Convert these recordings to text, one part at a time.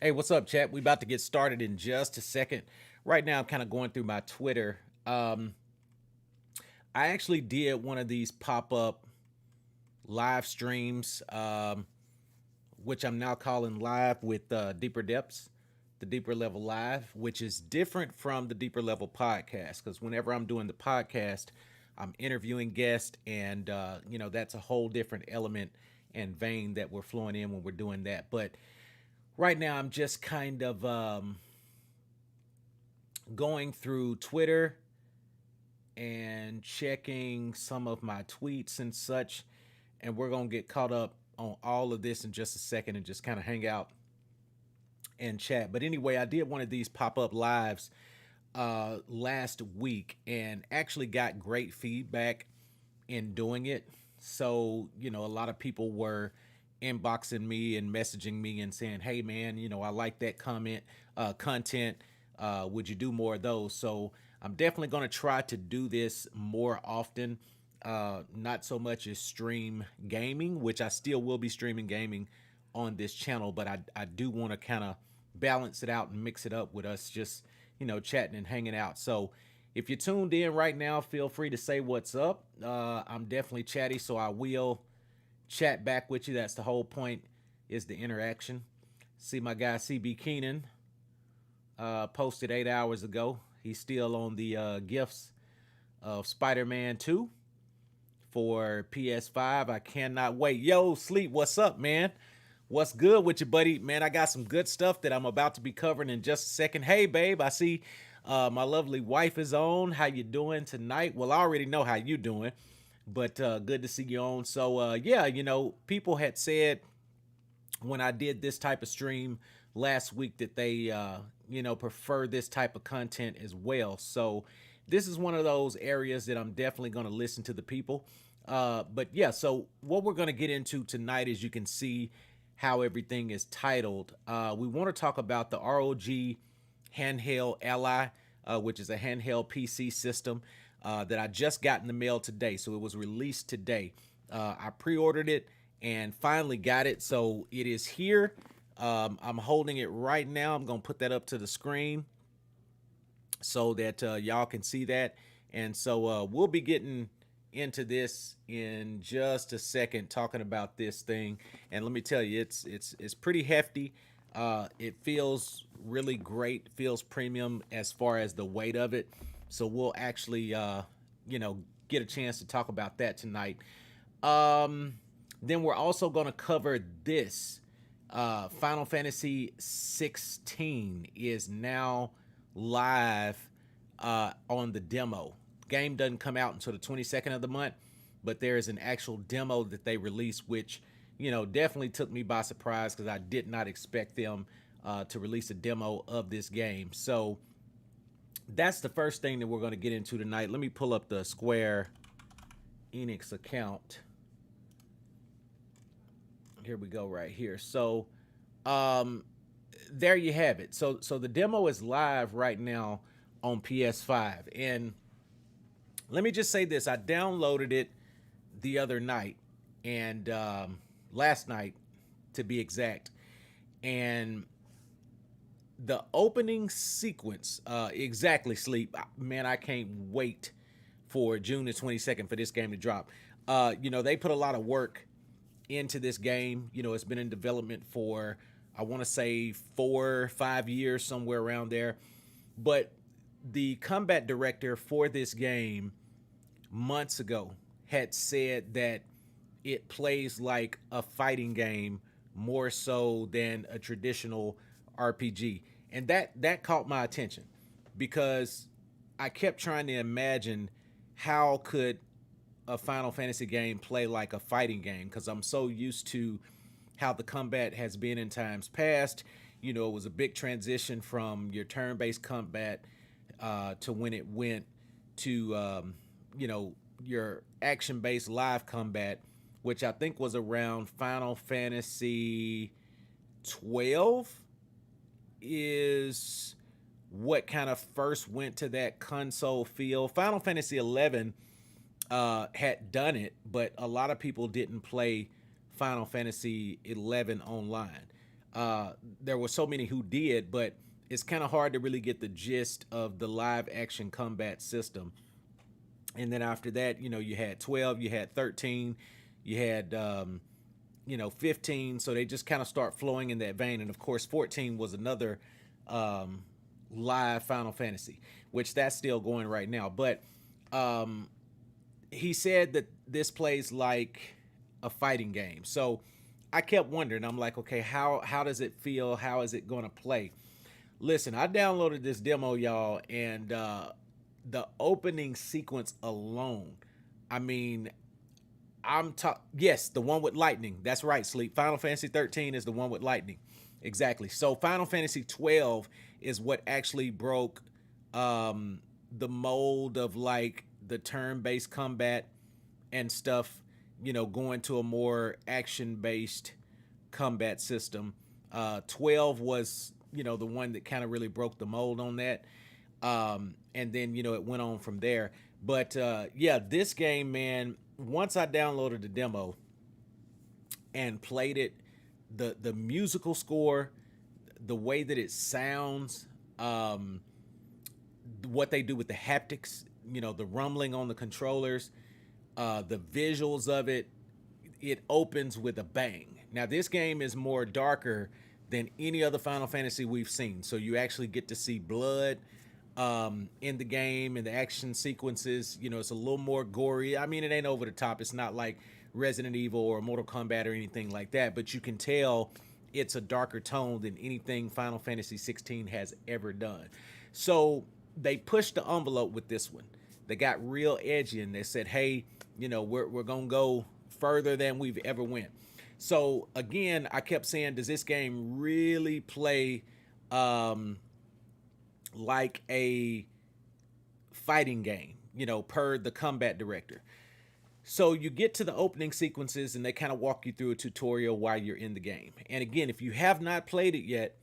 Hey, what's up, chat? We about to get started in just a second. Right now, I'm kind of going through my Twitter. I actually did one of these pop-up live streams, which I'm now calling live with Deeper Depths, the Deeper Level Live, which is different from the Deeper Level podcast. Because whenever I'm doing the podcast, I'm interviewing guests, and that's a whole different element and vein that we're flowing in when we're doing that. But right now, I'm just kind of going through Twitter and checking some of my tweets and such. And we're going to get caught up on all of this in just a second and just kind of hang out and chat. But anyway, I did one of these pop up lives last week and actually got great feedback in doing it. So, a lot of people were inboxing me and messaging me and saying, "Hey, man, I like that content. Would you do more of those?" So, I'm definitely going to try to do this more often. Not so much as stream gaming, which I still will be streaming gaming on this channel, but I do want to kind of balance it out and mix it up with us just, chatting and hanging out. So, if you're tuned in right now, feel free to say what's up. I'm definitely chatty, so I will chat back with you. That's the whole point, is the interaction. See my guy CB Keenan posted 8 hours ago. He's still on the gifts of Spider-Man 2 for PS5. I cannot wait. Yo, Sleep, what's up, man? What's good with you, buddy? Man, I got some good stuff that I'm about to be covering in just a second. Hey, babe, I see my lovely wife is on. How you doing tonight? Well, I already know how you doing, but good to see you on. So, yeah, people had said when I did this type of stream last week that they, prefer this type of content as well. So, this is one of those areas that I'm definitely going to listen to the people. But yeah, so what we're going to get into tonight, as you can see how everything is titled, we want to talk about the ROG Handheld Ally, which is a handheld PC system that I just got in the mail today. So it was released today. I pre ordered it and finally got it. So it is here. I'm holding it right now. I'm going to put that up to the screen so that y'all can see that. And so we'll be getting into this in just a second, talking about this thing. And let me tell you, it's pretty hefty. It feels really great. Feels premium as far as the weight of it. So we'll actually, get a chance to talk about that tonight. Um, then we're also going to cover this. Final Fantasy 16 is now live on the demo. Game doesn't come out until the 22nd of the month, but there is an actual demo that they released, which definitely took me by surprise because I did not expect them to release a demo of this game. So that's the first thing that we're going to get into tonight. Let me pull up the Square Enix account. Here we go, right here. So um, there you have it. So the demo is live right now on PS5, and let me just say this: I downloaded it the other night, and last night, to be exact, and the opening sequence, exactly, Sleep, man, I can't wait for June the 22nd for this game to drop. They put a lot of work into this game. It's been in development for, I want to say, 4 or 5 years, somewhere around there. But the combat director for this game months ago had said that it plays like a fighting game more so than a traditional RPG. And that caught my attention because I kept trying to imagine how could a Final Fantasy game play like a fighting game, because I'm so used to how the combat has been in times past. It was a big transition from your turn-based combat to when it went to your action-based live combat, which I think was around Final Fantasy 12 is what kind of first went to that console feel. Final Fantasy 11 had done it, but a lot of people didn't play Final Fantasy 11 online. There were so many who did, but it's kind of hard to really get the gist of the live action combat system. And then after that, you had 12, you had 13, you had 15. So they just kind of start flowing in that vein. And of course, 14 was another um, live Final Fantasy, which that's still going right now. But um, he said that this plays like a fighting game. So I kept wondering. I'm like, okay, how does it feel? How is it going to play? Listen, I downloaded this demo, y'all, and the opening sequence alone. I mean, yes, the one with lightning. That's right, Sleep. Final Fantasy 13 is the one with lightning. Exactly. So Final Fantasy 12 is what actually broke the mold of like the turn-based combat and stuff, going to a more action-based combat system. 12 was, the one that kind of really broke the mold on that. And then, it went on from there. But yeah, this game, man, once I downloaded the demo and played it, the musical score, the way that it sounds, um, what they do with the haptics, the rumbling on the controllers, the visuals of it, it opens with a bang. Now, this game is more darker than any other Final Fantasy we've seen. So you actually get to see blood in the game and the action sequences. It's a little more gory. I mean, it ain't over the top. It's not like Resident Evil or Mortal Kombat or anything like that, but you can tell it's a darker tone than anything Final Fantasy 16 has ever done. So they pushed the envelope with this one. They got real edgy and they said, hey, we're going to go further than we've ever went. So again, I kept saying, does this game really play um, like a fighting game, per the combat director? So you get to the opening sequences and they kind of walk you through a tutorial while you're in the game. And again, if you have not played it yet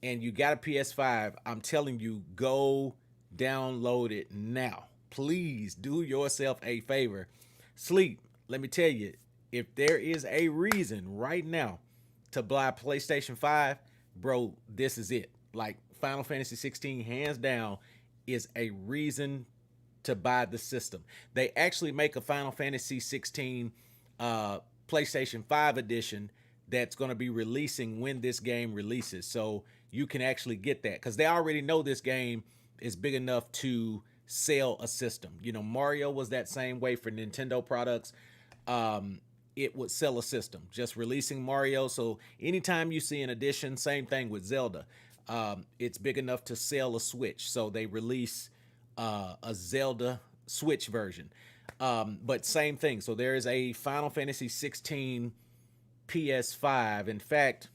and you got a PS5, I'm telling you, go download it now. Please do yourself a favor. Sleep, let me tell you, if there is a reason right now to buy PlayStation 5, bro, this is it. Like Final Fantasy 16, hands down, is a reason to buy the system. They actually make a Final Fantasy 16 PlayStation 5 edition that's going to be releasing when this game releases. So you can actually get that because they already know this game is big enough to sell a system. Mario was that same way for Nintendo products. It would sell a system, just releasing Mario. So anytime you see an edition, same thing with Zelda. It's big enough to sell a Switch. So they release a Zelda Switch version. But same thing. So there is a Final Fantasy 16 PS5. In fact,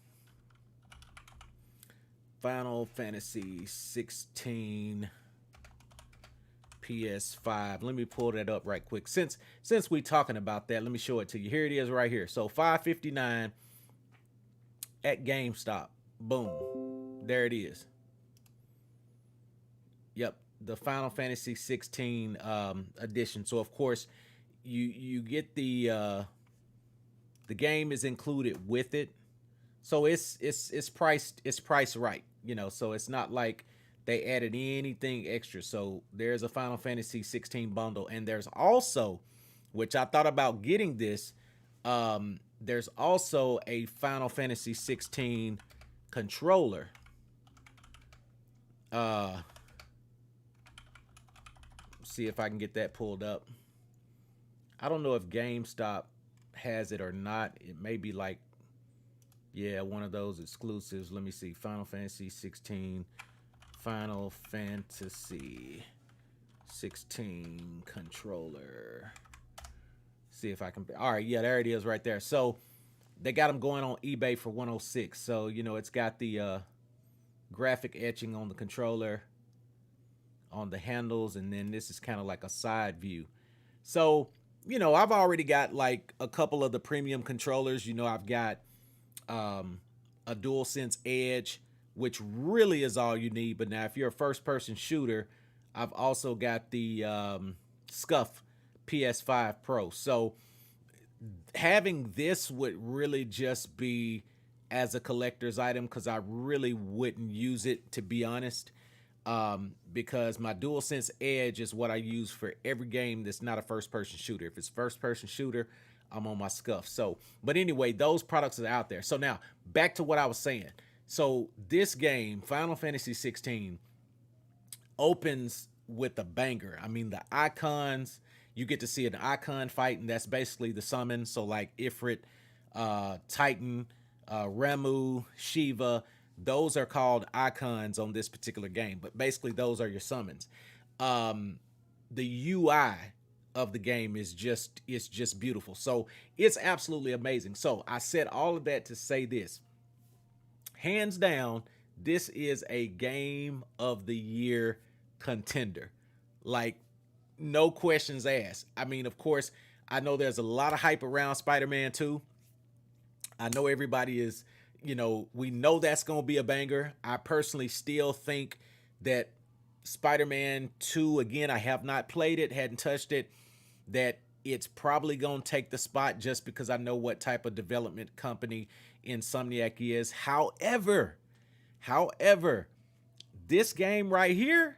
Final Fantasy 16 PS5. Let me pull that up right quick. Since we talking about that, let me show it to you. Here it is right here. So $5.59 at GameStop. Boom. There it is. Yep, the Final Fantasy 16 edition. So of course, you get the game is included with it. So it's priced right, so it's not like they added anything extra. So there's a Final Fantasy 16 bundle, and there's also, which I thought about getting this, there's also a Final Fantasy 16 controller. See if I can get that pulled up. I don't know if GameStop has it or not. It may be like, yeah, one of those exclusives. Let me see. Final Fantasy 16 controller. See if I can. All right, yeah, there it is right there. So they got them going on eBay for 106. So it's got the graphic etching on the controller, on the handles, and then this is kind of like a side view. So I've already got like a couple of the premium controllers. I've got a DualSense Edge, which really is all you need. But now, if you're a first-person shooter, I've also got the Scuff PS5 Pro. So having this would really just be as a collector's item because I really wouldn't use it, to be honest. Because my DualSense Edge is what I use for every game that's not a first person shooter. If it's first person shooter, I'm on my scuff. So, but anyway, those products are out there. So now back to what I was saying. So this game, Final Fantasy 16, opens with a banger. I mean, the icons, you get to see an icon fight, and that's basically the summon. So like Ifrit, Titan, Remu, Shiva, those are called icons on this particular game. But basically, those are your summons. The UI of the game is just, it's just beautiful. So it's absolutely amazing. So I said all of that to say this. Hands down, this is a game of the year contender. Like, no questions asked. I mean, of course, I know there's a lot of hype around Spider-Man 2. I know everybody is, we know that's going to be a banger. I personally still think that Spider-Man 2, again, I have not played it, hadn't touched it, that it's probably going to take the spot just because I know what type of development company Insomniac is. However, this game right here,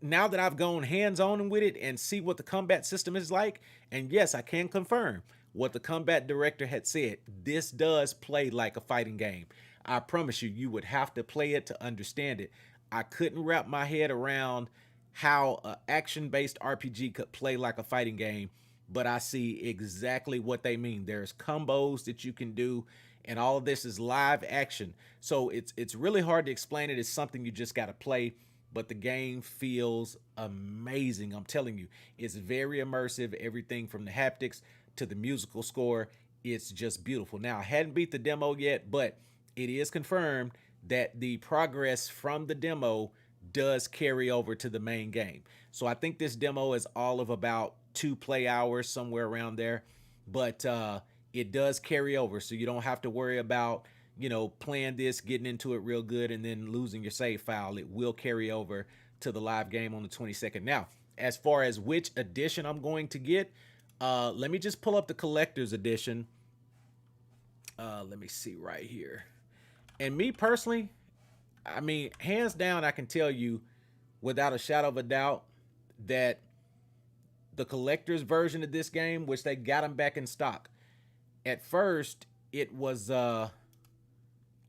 now that I've gone hands-on with it and see what the combat system is like, and yes, I can confirm what the combat director had said, this does play like a fighting game. I promise you, you would have to play it to understand it. I couldn't wrap my head around how an action-based RPG could play like a fighting game, but I see exactly what they mean. There's combos that you can do, and all of this is live action. So it's really hard to explain it. It's something you just got to play, but the game feels amazing. I'm telling you, it's very immersive. Everything from the haptics to the musical score, it's just beautiful. Now, I hadn't beat the demo yet, but it is confirmed that the progress from the demo does carry over to the main game. So I think this demo is all of about 2 play hours, somewhere around there, but it does carry over, so you don't have to worry about playing this, getting into it real good, and then losing your save file. It will carry over to the live game on the 22nd. Now, as far as which edition I'm going to get, let me just pull up the collector's edition. Let me see right here. And me personally, I mean, hands down, I can tell you without a shadow of a doubt that the collector's version of this game, which they got them back in stock. At first, it was out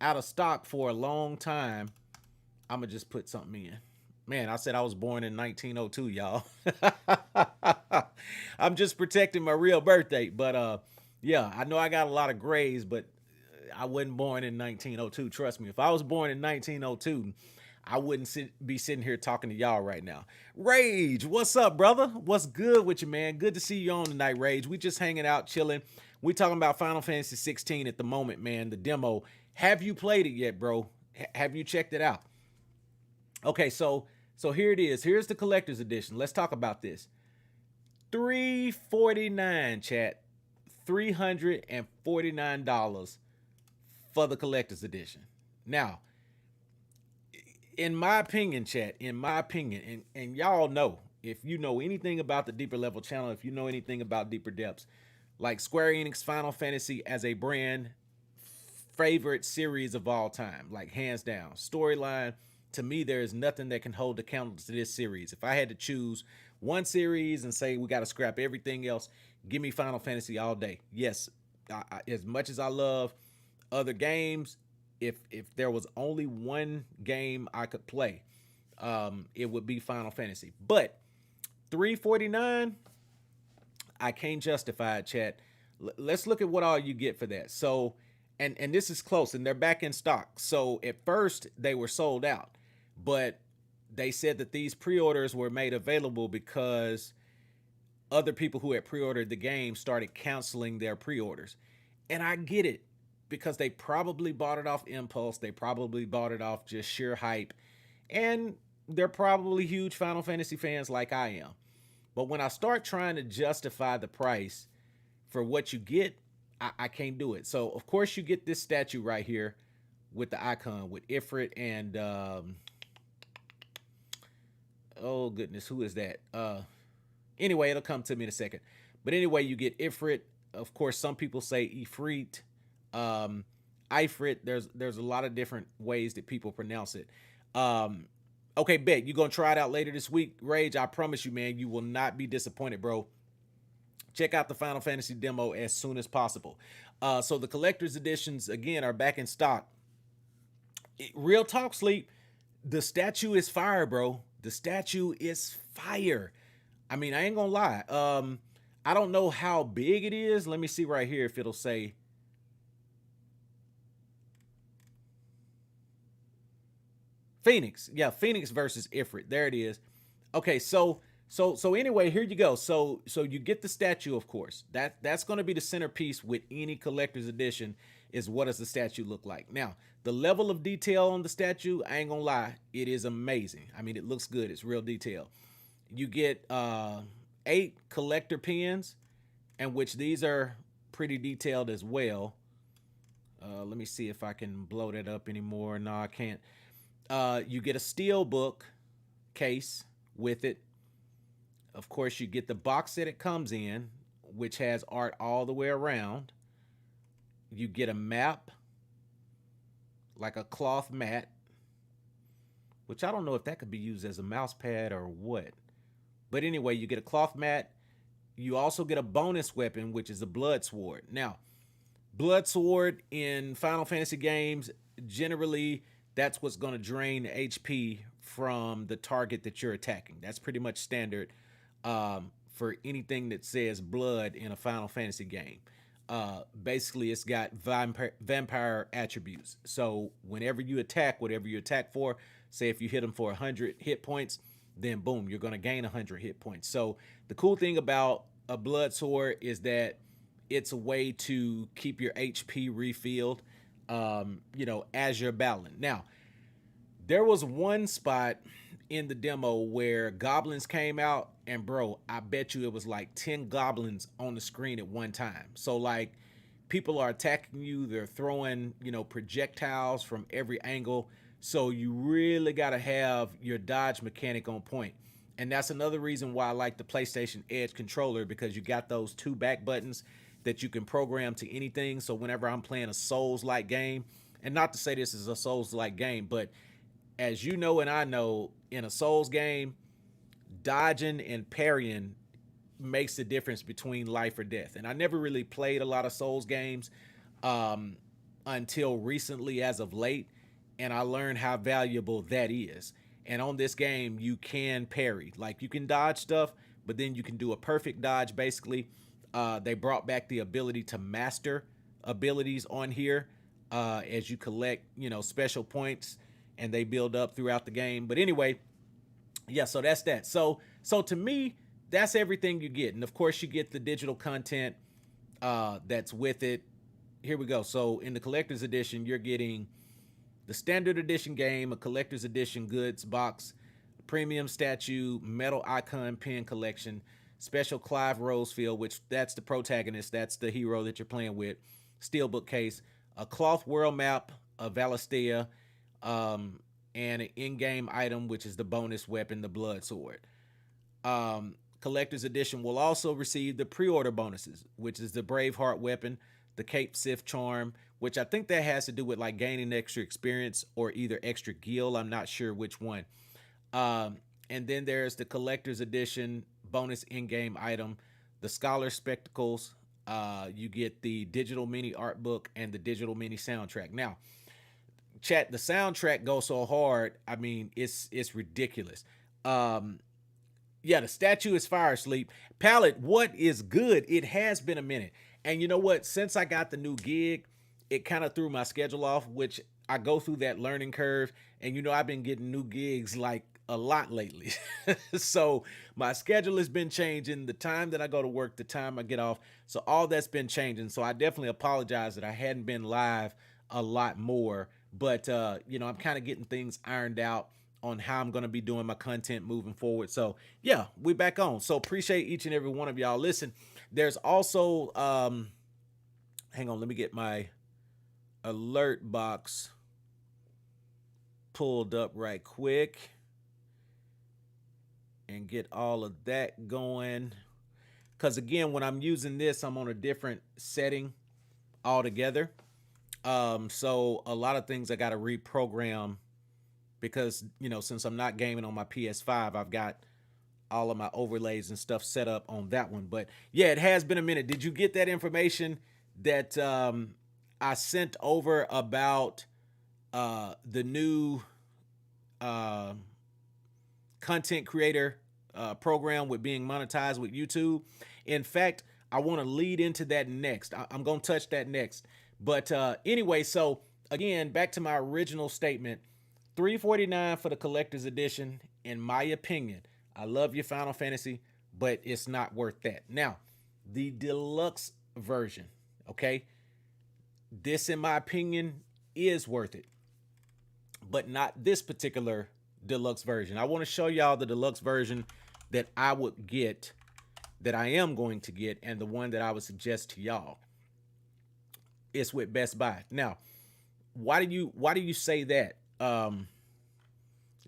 of stock for a long time. I'm going to just put something in. Man, I said I was born in 1902, y'all. I'm just protecting my real birthday. But yeah, I know I got a lot of grays, but I wasn't born in 1902. Trust me. If I was born in 1902, I wouldn't be sitting here talking to y'all right now. Rage, what's up, brother? What's good with you, man? Good to see you on tonight, Rage. We just hanging out, chilling. We talking about Final Fantasy 16 at the moment, man. The demo. Have you played it yet, bro? Have you checked it out? Okay, so here it is. Here's the collector's edition. Let's talk about this. $349, chat. $349 for the collector's edition. Now, in my opinion, chat, in my opinion, and y'all know, if you know anything about the Deeper Level channel, if you know anything about Deeper Depths, like Square Enix Final Fantasy as a brand, favorite series of all time, like hands down. Storyline, to me, there is nothing that can hold a candle to this series. If I had to choose one series and say we got to scrap everything else, give me Final Fantasy all day. Yes, as much as I love other games, if there was only one game I could play, it would be Final Fantasy. But $349, I can't justify it, chat. Let's look at what all you get for that. So, and this is close, and they're back in stock. So at first they were sold out, but they said that these pre-orders were made available because other people who had pre-ordered the game started canceling their pre-orders. And I get it, because they probably bought it off impulse. They probably bought it off just sheer hype. And they're probably huge Final Fantasy fans like I am. But when I start trying to justify the price for what you get, I can't do it. So, of course, you get this statue right here with the icon with Ifrit and... oh, goodness, who is that? Anyway, it'll come to me in a second. But anyway, you get Ifrit. Of course, some people say Ifrit. Ifrit. There's a lot of different ways that people pronounce it. Um, okay, bet you gonna try it out later this week, Rage. I promise you, man, you will not be disappointed, bro. Check out the Final Fantasy demo as soon as possible. So the collector's editions again are back in stock. Real talk, Sleep. The statue is fire, bro. The statue is fire. I mean, I ain't gonna lie. I don't know how big it is. Let me see right here if it'll say. Phoenix. Yeah, Phoenix versus Ifrit. There it is. Okay, so anyway, here you go. So you get the statue, of course. That's going to be the centerpiece with any collector's edition is what does the statue look like. Now, the level of detail on the statue, I ain't going to lie, it is amazing. I mean, it looks good. It's real detail. You get 8 collector pins, and which these are pretty detailed as well. Let me see if I can blow that up anymore. No, I can't. You get a steel book case with it. Of course, you get the box that it comes in, which has art all the way around. You get a map, like a cloth mat, which I don't know if that could be used as a mouse pad or what. But anyway, you get a cloth mat. You also get a bonus weapon, which is a blood sword. Now, blood sword in Final Fantasy games, generally, that's what's going to drain HP from the target that you're attacking. That's pretty much standard for anything that says blood in a Final Fantasy game. Basically, it's got vampire attributes. So whenever you attack, whatever you attack for, say if you hit them for 100 hit points, then boom, you're going to gain 100 hit points. So the cool thing about a blood sword is that it's a way to keep your HP refilled, as you're battling. Now, there was one spot in the demo where goblins came out, and bro, I bet you it was like 10 goblins on the screen at one time. So like people are attacking you, they're throwing, projectiles from every angle. So you really got to have your dodge mechanic on point. And that's another reason why I like the PlayStation Edge controller, because you got those 2 back buttons that you can program to anything. So whenever I'm playing a Souls-like game, and not to say this is a Souls-like game, but as you know and I know, in a Souls game, dodging and parrying makes the difference between life or death. And I never really played a lot of Souls games until recently, as of late, and I learned how valuable that is. And on this game, you can parry. Like, you can dodge stuff, but then you can do a perfect dodge, basically. They brought back the ability to master abilities on here as you collect, special points, and they build up throughout the game. But anyway, yeah, so that's that. So to me, that's everything you get. And of course, you get the digital content that's with it. Here we go. So in the collector's edition, you're getting the standard edition game, a collector's edition goods box, premium statue, metal icon pin collection, special Clive Rosefield, which that's the protagonist, that's the hero that you're playing with, steelbook case, a cloth world map of Valistea, and an in-game item, which is the bonus weapon, the blood sword. Collector's edition will also receive the pre-order bonuses, which is the Braveheart weapon, the Cape Sith charm, which I think that has to do with like gaining extra experience or either extra gil. I'm not sure which one. And then there's the collector's edition bonus in-game item, the Scholar Spectacles. You get the digital mini art book and the digital mini soundtrack. Now, chat, the soundtrack goes so hard. I mean, it's ridiculous. Yeah, the statue is fire, Sleep. Palette, what is good? It has been a minute. And you know what? Since I got the new gig, it kind of threw my schedule off, which I go through that learning curve. And I've been getting new gigs like a lot lately. So my schedule has been changing. The time that I go to work, the time I get off. So all that's been changing. So I definitely apologize that I hadn't been live a lot more. But, I'm kind of getting things ironed out on how I'm going to be doing my content moving forward. So yeah, we back on. So appreciate each and every one of y'all. Listen, there's also, hang on, let me get my alert box pulled up right quick and get all of that going. Because again, when I'm using this, I'm on a different setting altogether. So a lot of things I got to reprogram because, since I'm not gaming on my PS5, I've got all of my overlays and stuff set up on that one. But yeah, it has been a minute. Did you get that information that I sent over about the new uh, content creator program with being monetized with YouTube? In fact, I want to lead into that next. I'm going to touch that next. But anyway, so again, back to my original statement, 349 for the collector's edition. In my opinion, I love your Final Fantasy, but it's not worth that. Now, the deluxe version, okay? This, in my opinion, is worth it, but not this particular deluxe version. I want to show y'all the deluxe version that I would get, that I am going to get, and the one that I would suggest to y'all. It's with Best Buy. Now, why do you say that?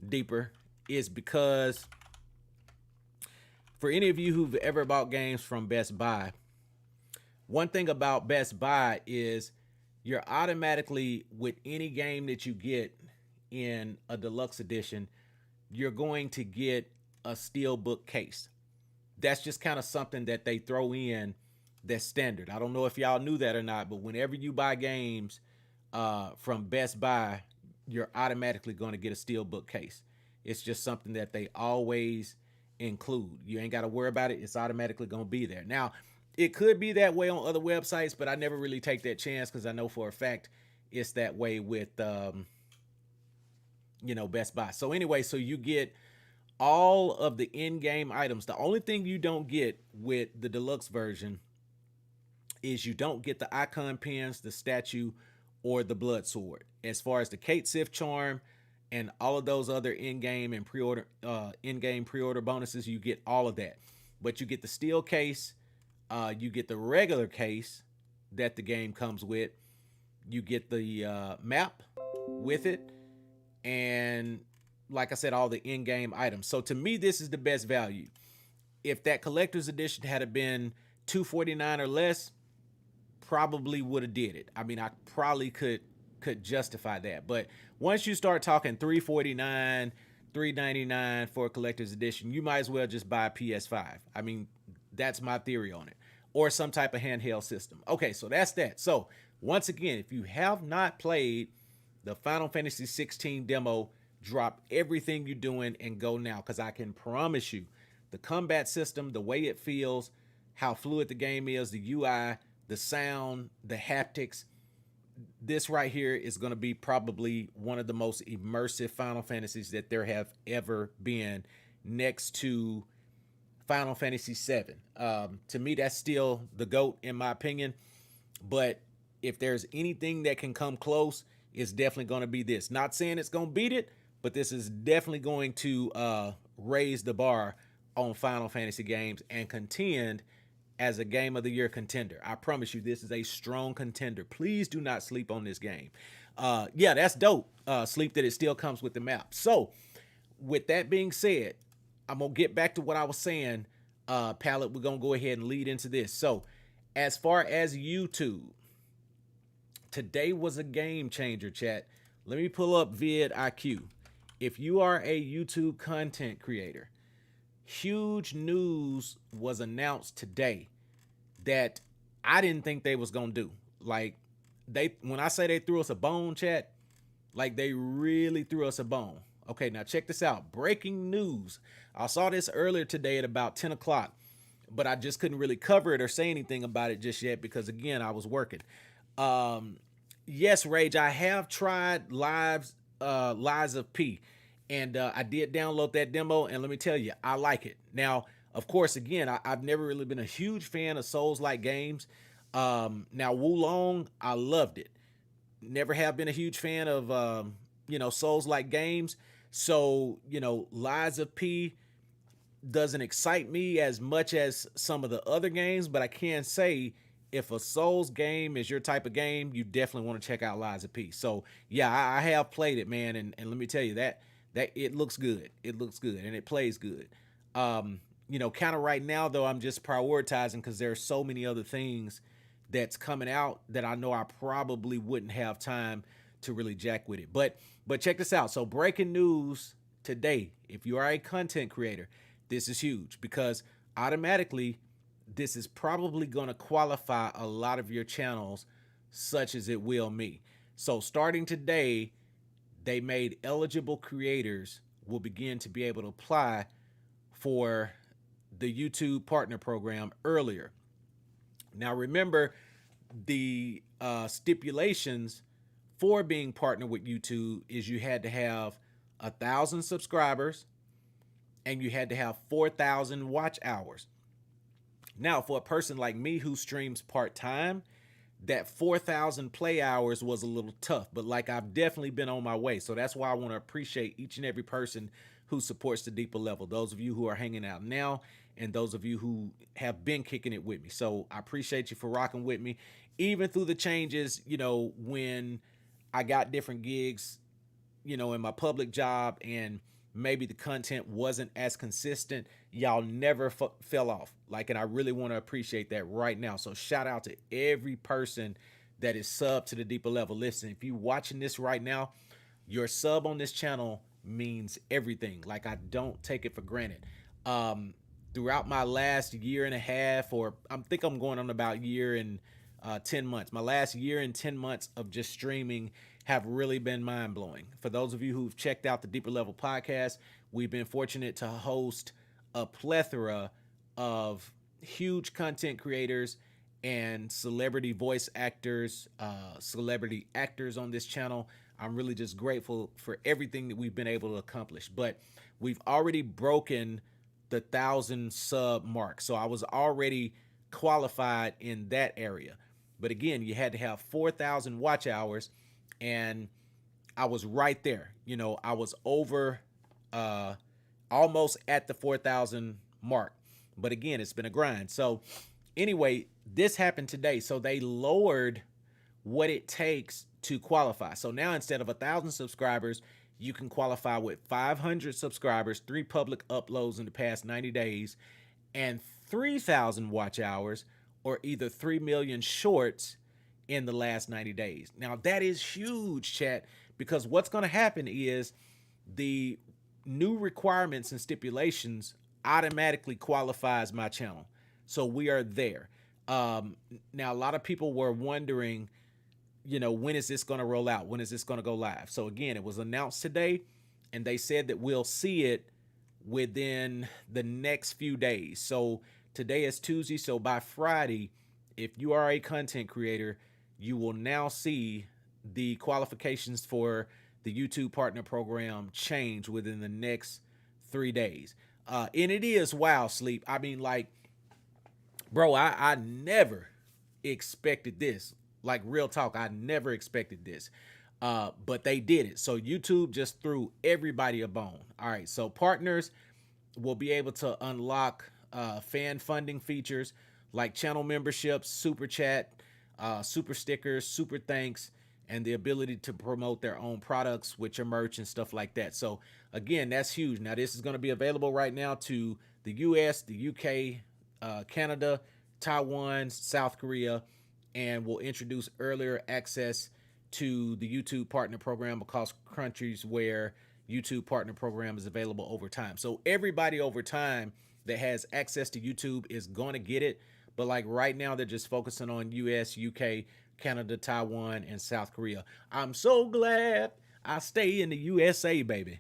Deeper is because for any of you who've ever bought games from Best Buy, one thing about Best Buy is you're automatically, with any game that you get in a deluxe edition, you're going to get a steelbook case. That's just kind of something that they throw in that's standard. I don't know if y'all knew that or not, but whenever you buy games from Best Buy, you're automatically going to get a steelbook case. It's just something that they always include. You ain't got to worry about it. It's automatically going to be there. Now, it could be that way on other websites, but I never really take that chance because I know for a fact it's that way with Best Buy. So anyway, so you get all of the in-game items. The only thing you don't get with the deluxe version is you don't get the icon pins, the statue, or the blood sword. As far as the Kate Sith charm and all of those other in-game and in-game pre-order bonuses, you get all of that. But you get the steel case, you get the regular case that the game comes with, you get the map with it, and like I said, all the in-game items. So to me, this is the best value. If that collector's edition had been $249 or less, probably would have did it. I mean, I probably could justify that. But once you start talking 349, 399 for a collector's edition, you might as well just buy a PS5. I mean, that's my theory on it. Or some type of handheld system. Okay, so that's that. So once again, if you have not played the Final Fantasy 16 demo, drop everything you're doing and go now, because I can promise you the combat system, the way it feels, how fluid the game is, the UI, the sound, the haptics, this right here is going to be probably one of the most immersive Final Fantasies that there have ever been, next to Final Fantasy VII. To me, that's still the GOAT in my opinion. But if there's anything that can come close, it's definitely going to be this. Not saying it's going to beat it, but this is definitely going to raise the bar on Final Fantasy games and contend as a Game of the Year contender. I promise you, this is a strong contender. Please do not sleep on this game. Yeah, that's dope. Sleep that it still comes with the map. So, with that being said, I'm going to get back to what I was saying, Palette. We're going to go ahead and lead into this. So, as far as YouTube, today was a game changer, chat. Let me pull up vidIQ. If you are a YouTube content creator, huge news was announced today that I didn't think they was gonna do. Like, when I say they threw us a bone, chat, like they really threw us a bone. Okay, now check this out. Breaking news. I saw this earlier today at about 10 o'clock, but I just couldn't really cover it or say anything about it just yet because, again, I was working. Yes, Rage, I have tried Lies of P, and I did download that demo, and let me tell you, I like it. Now, of course, again, I've never really been a huge fan of Souls-like games. Now, Wulong, I loved it. Never have been a huge fan of, Souls-like games. So, Lies of P doesn't excite me as much as some of the other games, but I can say if a Souls game is your type of game, you definitely want to check out Lies of P. So, yeah, I have played it, man, and let me tell you that it looks good. It looks good, and it plays good. Kind of right now, though, I'm just prioritizing because there are so many other things that's coming out that I know I probably wouldn't have time to really jack with it. But check this out. So breaking news today, if you are a content creator, this is huge because automatically this is probably going to qualify a lot of your channels such as it will me. So starting today, they made eligible creators will begin to be able to apply for the YouTube partner program earlier. Now remember the stipulations for being partnered with YouTube is you had to have 1,000 subscribers and you had to have 4,000 watch hours. Now, for a person like me who streams part-time, that 4,000 play hours was a little tough, but like I've definitely been on my way. So that's why I want to appreciate each and every person who supports the deeper level. Those of you who are hanging out now and those of you who have been kicking it with me. So I appreciate you for rocking with me, even through the changes, when I got different gigs, in my public job and maybe the content wasn't as consistent. Y'all never fell off. And I really want to appreciate that right now. So shout out to every person that is sub to the deeper level. Listen, if you're watching this right now, your sub on this channel means everything. I don't take it for granted. Throughout my last year and a half, or I think I'm going on about year and 10 months, my last year and 10 months of just streaming have really been mind-blowing. For those of you who've checked out the Deeper Level podcast, we've been fortunate to host a plethora of huge content creators and celebrity voice actors, celebrity actors on this channel. I'm really just grateful for everything that we've been able to accomplish. But we've already broken the 1,000 sub mark. So I was already qualified in that area. But again, you had to have 4,000 watch hours, and I was right there. I was over almost at the 4,000 mark. But again, it's been a grind. So anyway, this happened today. So they lowered what it takes to qualify. So now instead of 1,000 subscribers, you can qualify with 500 subscribers, 3 public uploads in the past 90 days, and 3,000 watch hours, or either 3 million shorts in the last 90 days. Now that is huge, chat, because what's going to happen is the new requirements and stipulations automatically qualifies my channel. So we are there. Now a lot of people were wondering, when is this going to roll out? When is this going to go live? So again, it was announced today, and they said that we'll see it within the next few days. So today is Tuesday. So by Friday, if you are a content creator, you will now see the qualifications for the YouTube partner program change within the next 3 days. And it is wow, Sleep. I mean, bro, I never expected this. Real talk, I never expected this. But they did it. So YouTube just threw everybody a bone. All right, so partners will be able to unlock fan funding features like channel memberships, super chat, super stickers, super thanks, and the ability to promote their own products with your merch and stuff like that. So again, that's huge. Now this is going to be available right now to the US, the UK, Canada, Taiwan, South Korea, and will introduce earlier access to the YouTube partner program across countries where YouTube partner program is available over time. So everybody over time that has access to YouTube is going to get it. But right now, they're just focusing on US, UK, Canada, Taiwan, and South Korea. I'm so glad I stay in the USA, baby.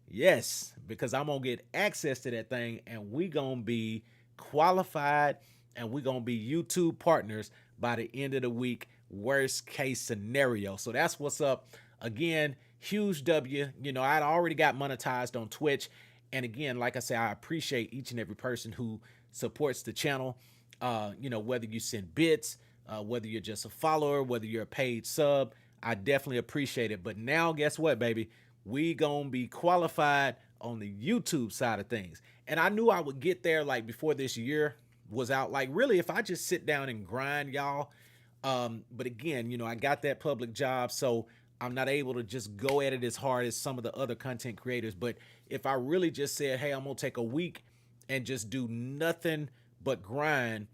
Yes, because I'm going to get access to that thing, and we going to be qualified, and we going to be YouTube partners by the end of the week, worst case scenario. So that's what's up. Again, huge W. I'd already got monetized on Twitch. And again, like I say, I appreciate each and every person who supports the channel. Whether you send bits, whether you're just a follower, whether you're a paid sub, I definitely appreciate it. But now guess what, baby? We gonna be qualified on the YouTube side of things. And I knew I would get there before this year was out. Really, if I just sit down and grind, y'all. But again, I got that public job, so I'm not able to just go at it as hard as some of the other content creators. But if I really just said, hey, I'm gonna take a week and just do nothing but grind,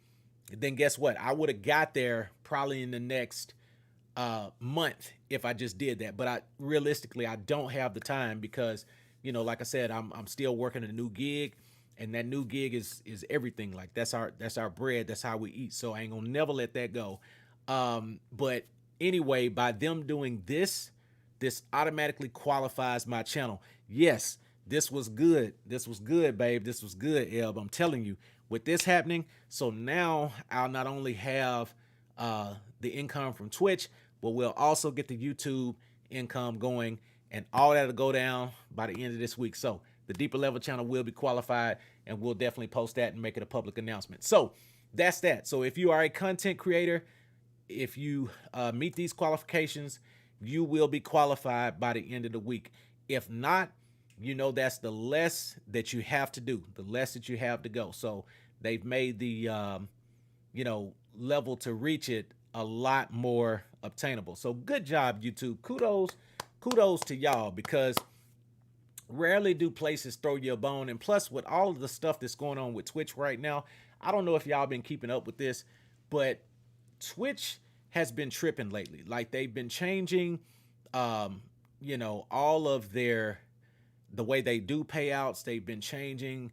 then guess what? I would have got there probably in the next month if I just did that. But I realistically I don't have the time because like I said, I'm still working a new gig, and that new gig is everything. Like that's our bread. That's how we eat. So I ain't gonna never let that go. But anyway, by them doing this automatically qualifies my channel. Yes, this was good. This was good, babe. This was good, Elb. I'm telling you, with this happening, so now I'll not only have the income from Twitch, but we'll also get the YouTube income going, and all that'll go down by the end of this week. So the Deeper Level channel will be qualified, and we'll definitely post that and make it a public announcement. So that's that. So if you are a content creator, if you meet these qualifications, you will be qualified by the end of the week. If not, that's the less that you have to do, the less that you have to go. So they've made the level to reach it a lot more obtainable. So good job, YouTube. Kudos to y'all, because rarely do places throw you a bone. And plus, with all of the stuff that's going on with Twitch right now, I don't know if y'all been keeping up with this, but Twitch has been tripping lately. Like, they've been changing all of the way they do payouts. They've been changing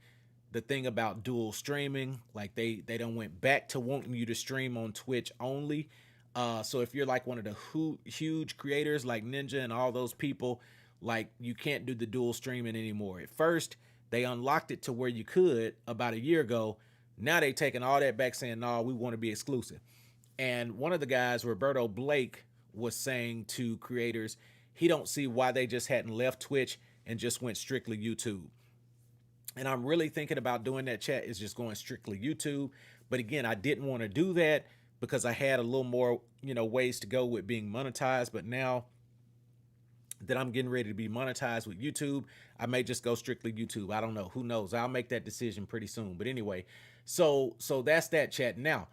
the thing about dual streaming. Like, they don't went back to wanting you to stream on Twitch only. So if you're like one of the huge creators like Ninja and all those people, like, you can't do the dual streaming anymore. At first, they unlocked it to where you could about a year ago. Now they taking all that back, saying, no, we want to be exclusive. And one of the guys, Roberto Blake, was saying to creators, he don't see why they just hadn't left Twitch and just went strictly YouTube. And I'm really thinking about doing that, chat, is just going strictly YouTube. But again, I didn't want to do that because I had a little more, ways to go with being monetized. But now that I'm getting ready to be monetized with YouTube, I may just go strictly YouTube. I don't know. Who knows? I'll make that decision pretty soon. But anyway, so that's that, chat. Now,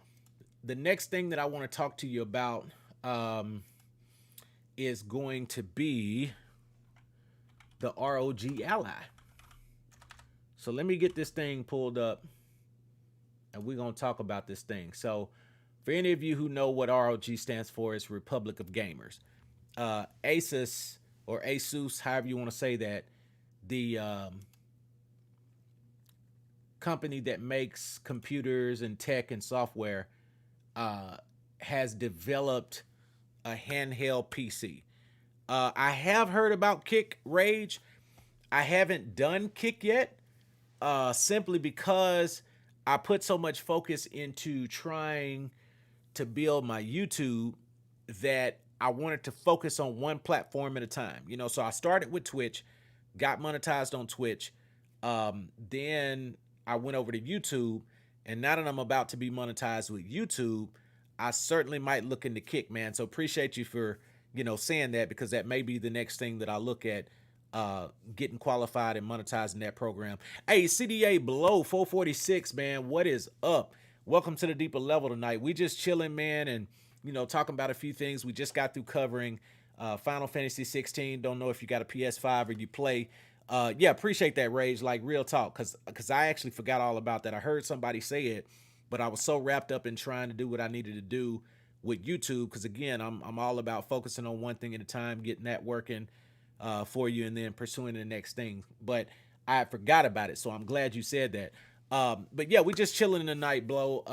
the next thing that I want to talk to you about is going to be the ROG Ally. So let me get this thing pulled up, and we're going to talk about this thing. So for any of you who know what ROG stands for, it's Republic of Gamers. Asus, or Asus, however you want to say that, the company that makes computers and tech and software, has developed a handheld PC. I have heard about Kick Rage. I haven't done Kick yet, simply because I put so much focus into trying to build my YouTube that I wanted to focus on one platform at a time. So I started with Twitch, got monetized on Twitch. Then I went over to YouTube, and now that I'm about to be monetized with YouTube, I certainly might look into Kick, man. So appreciate you for, saying that, because that may be the next thing that I look at, getting qualified and monetizing that program. Hey, CDA Below 446, man, what is up? Welcome to the Deeper Level tonight. We just chilling, man, and talking about a few things. We just got through covering Final Fantasy 16. Don't know if you got a PS5 or you play. Yeah, appreciate that, Rage. Like, real talk, because I actually forgot all about that. I heard somebody say it, but I was so wrapped up in trying to do what I needed to do with YouTube, because again, I'm all about focusing on one thing at a time, getting that working for you, and then pursuing the next thing. But I forgot about it, so I'm glad you said that. But yeah, we just chilling tonight, Blow.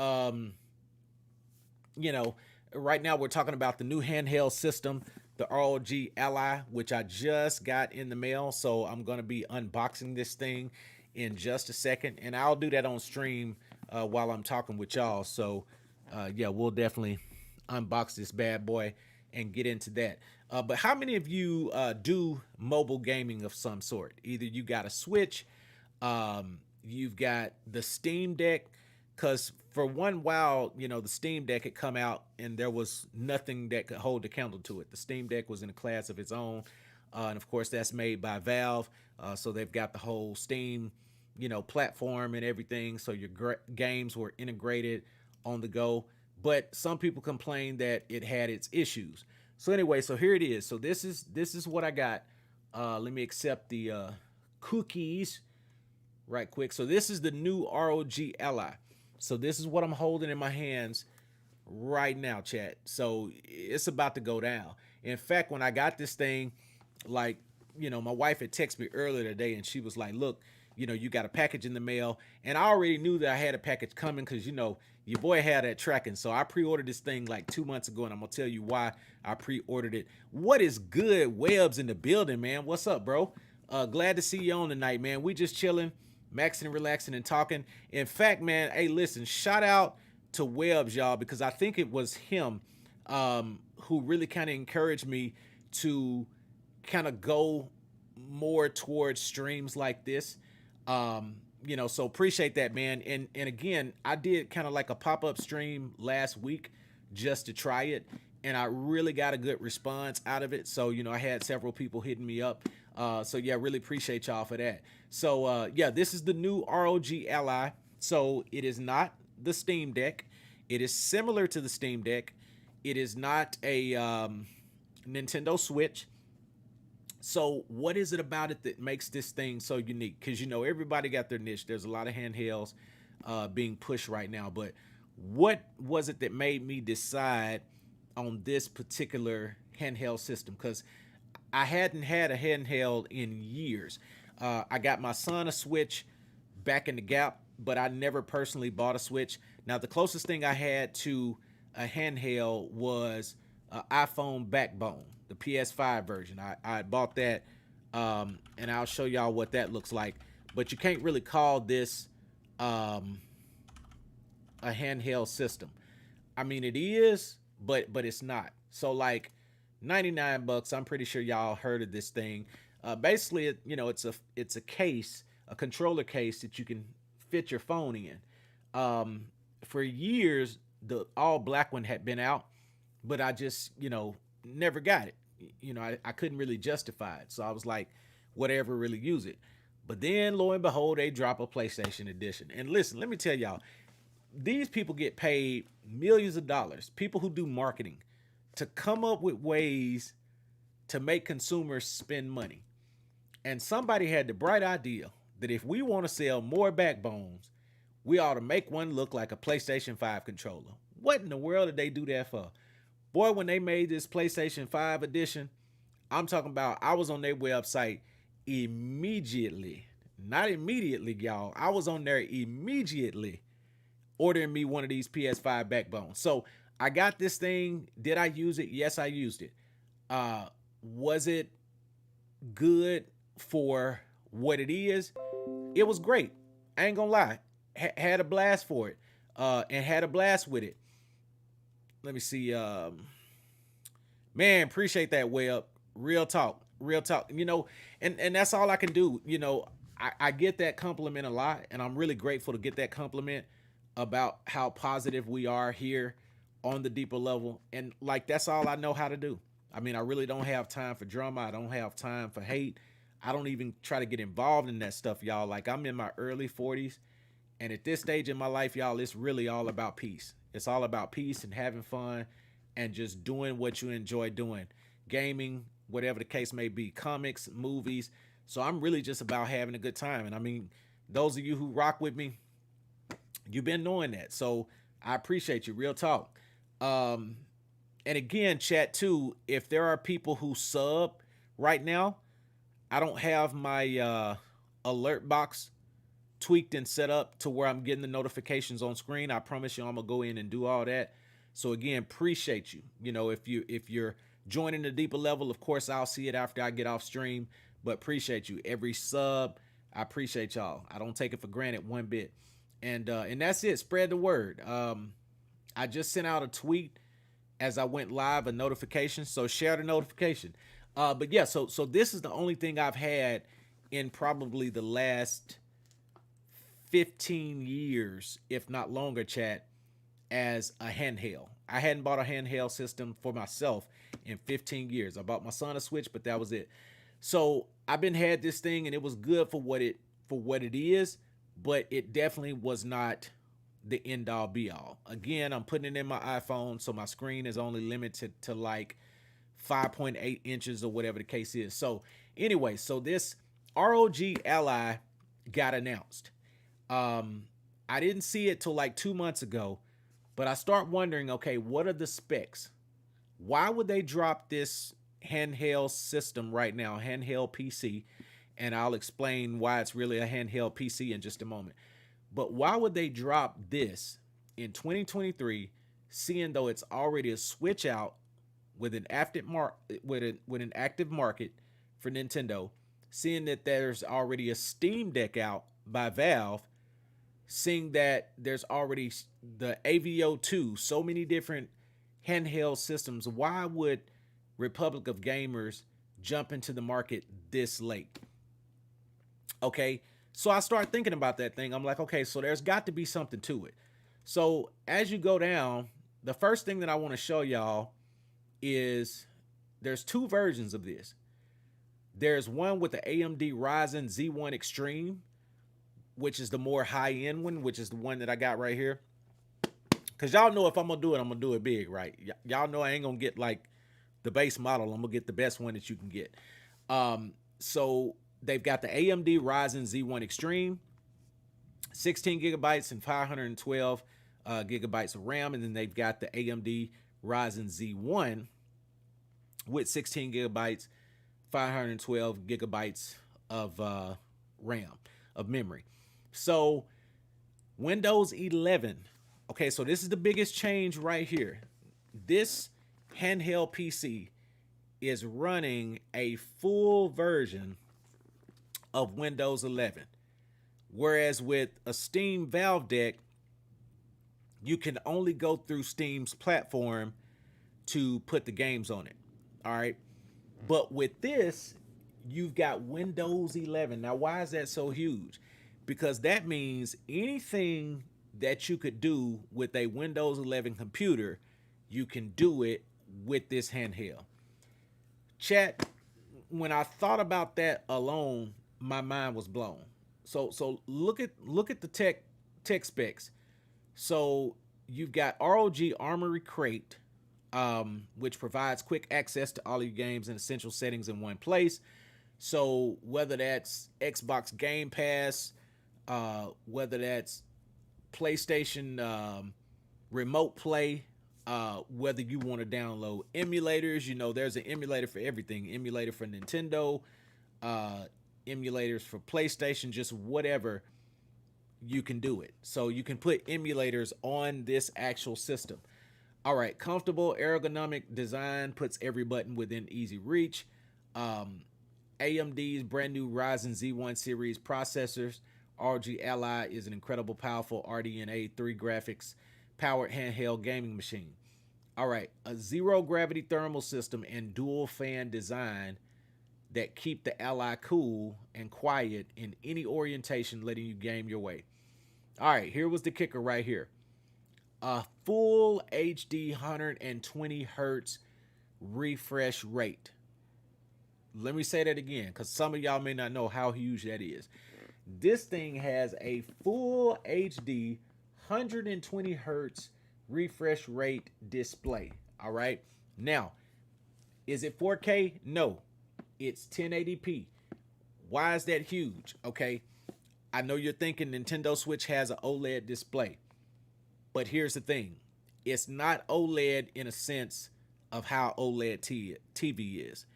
Right now we're talking about the new handheld system, the ROG Ally, which I just got in the mail. So I'm going to be unboxing this thing in just a second, and I'll do that on stream while I'm talking with y'all. So yeah, we'll definitely unbox this bad boy and get into that. But how many of you do mobile gaming of some sort? Either you got a Switch, you've got the Steam Deck, because for one while, the Steam Deck had come out and there was nothing that could hold a candle to it. The Steam Deck was in a class of its own. And of course, that's made by Valve. So they've got the whole Steam, platform and everything. So your games were integrated on the go. But some people complained that it had its issues. So anyway, so here it is. So this is what I got. Let me accept the cookies right quick. So this is the new ROG Ally. So this is what I'm holding in my hands right now, chat. So it's about to go down. In fact, when I got this thing, like, my wife had texted me earlier today and she was like, look, you got a package in the mail. And I already knew that I had a package coming because, your boy had that tracking. So I pre-ordered this thing like 2 months ago, and I'm going to tell you why I pre-ordered it. What is good? Webbs in the building, man. What's up, bro? Glad to see you on tonight, man. We just chilling, maxing and relaxing and talking. In fact, man, hey, listen, shout out to Webbs, y'all, because I think it was him who really kind of encouraged me to kind of go more towards streams like this. So appreciate that, man. And again, I did kind of like a pop-up stream last week just to try it, and I really got a good response out of it. So, I had several people hitting me up. So yeah, really appreciate y'all for that. So yeah, this is the new ROG Ally. So it is not the Steam Deck. It is similar to the Steam Deck. It is not a Nintendo Switch. So what is it about it that makes this thing so unique? Because, everybody got their niche. There's a lot of handhelds being pushed right now. But what was it that made me decide on this particular handheld system? Because I hadn't had a handheld in years. I got my son a Switch back in the Gap, but I never personally bought a Switch. Now, the closest thing I had to a handheld was an iPhone Backbone, the PS5 version. I bought that, and I'll show y'all what that looks like. But you can't really call this a handheld system. I mean, it is, but it's not. So like $99, I'm pretty sure y'all heard of this thing. Basically, it's a case, a controller case that you can fit your phone in. For years, the all black one had been out, but I just, never got it. I couldn't really justify it. So I was like, whatever, really use it. But then lo and behold, they drop a PlayStation edition. And listen, let me tell y'all, these people get paid millions of dollars, people who do marketing, to come up with ways to make consumers spend money. And somebody had the bright idea that if we want to sell more backbones, we ought to make one look like a PlayStation 5 controller. What in the world did they do that for? Boy, when they made this PlayStation 5 edition, I'm talking about, I was on their website immediately. Not immediately, y'all. I was on there immediately ordering me one of these PS5 backbones. So I got this thing. Did I use it? Yes, I used it. Was it good for what it is? It was great. I ain't gonna lie. Had a blast for it. And had a blast with it. Let me see. Man, appreciate that, Web. Real talk. Real talk. And that's all I can do. I get that compliment a lot, and I'm really grateful to get that compliment about how positive we are here on the deeper level. And like, that's all I know how to do. I mean, I really don't have time for drama. I don't have time for hate. I don't even try to get involved in that stuff, y'all. Like, I'm in my early 40s. And at this stage in my life, y'all, it's really all about peace. It's all about peace and having fun and just doing what you enjoy doing. Gaming, whatever the case may be, comics, movies. So I'm really just about having a good time. And I mean, those of you who rock with me, you've been knowing that. So I appreciate you. Real talk. And again, chat too, if there are people who sub right now, I don't have my alert box tweaked and set up to where I'm getting the notifications on screen. I promise you I'm gonna go in and do all that. So again, appreciate you. If you're joining the deeper level, of course I'll see it after I get off stream, but appreciate you. Every sub, I appreciate y'all. I don't take it for granted one bit. And that's it. Spread the word. I just sent out a tweet as I went live, a notification. So share the notification. But yeah, so this is the only thing I've had in probably the last 15 years, if not longer, chat, as a handheld. I hadn't bought a handheld system for myself in 15 years. I bought my son a Switch, but that was it. So I've been had this thing, and it was good for what it is, but it definitely was not the end all be all. Again, I'm putting it in my iPhone, so my screen is only limited to like 5.8 inches or whatever the case is. So anyway, so this ROG Ally got announced. I didn't see it till like 2 months ago, but I start wondering, okay, what are the specs? Why would they drop this handheld system right now, handheld PC? And I'll explain why it's really a handheld PC in just a moment. But why would they drop this in 2023, seeing though it's already a switch out with an with an active market for Nintendo, seeing that there's already a Steam Deck out by Valve, seeing that there's already the AVO 2, so many different handheld systems. Why would Republic of Gamers jump into the market this late? Okay, so I start thinking about that thing. I'm like, okay, so there's got to be something to it. So as you go down, the first thing that I want to show y'all is there's two versions of this. There's one with the AMD Ryzen Z1 Extreme, which is the more high-end one, which is the one that I got right here. Because y'all know if I'm going to do it, I'm going to do it big, right? Y'all know I ain't going to get like the base model. I'm going to get the best one that you can get. So they've got the AMD Ryzen Z1 Extreme, 16 gigabytes and 512 gigabytes of RAM. And then they've got the AMD Ryzen Z1 with 16 gigabytes, 512 gigabytes of RAM, of memory. So Windows 11. Okay, so this is the biggest change right here. This handheld PC is running a full version of Windows 11. Whereas with a Steam Valve Deck, you can only go through Steam's platform to put the games on it. All right. But with this, you've got Windows 11. Now, why is that so huge? Because that means anything that you could do with a Windows 11 computer, you can do it with this handheld. Chat, when I thought about that alone, my mind was blown. So look at the tech specs. So you've got ROG Armory Crate, which provides quick access to all your games and essential settings in one place. So whether that's Xbox Game Pass, whether that's PlayStation Remote Play, whether you want to download emulators, you know, there's an emulator for everything. Emulator for Nintendo, emulators for PlayStation, just whatever, you can do it. So you can put emulators on this actual system. All right, comfortable ergonomic design puts every button within easy reach. AMD's brand new Ryzen Z1 series processors. ROG Ally is an incredible, powerful RDNA 3 graphics powered handheld gaming machine. All right, a zero gravity thermal system and dual fan design that keep the Ally cool and quiet in any orientation, letting you game your way. All right, here was the kicker right here. A full HD 120 hertz refresh rate. Let me say that again, because some of y'all may not know how huge that is. This thing has a full HD 120 hertz refresh rate display. All right. Now, is it 4K? No, it's 1080p. Why is that huge? Okay. I know you're thinking Nintendo Switch has an OLED display, but here's the thing. It's not OLED in a sense of how OLED TV is.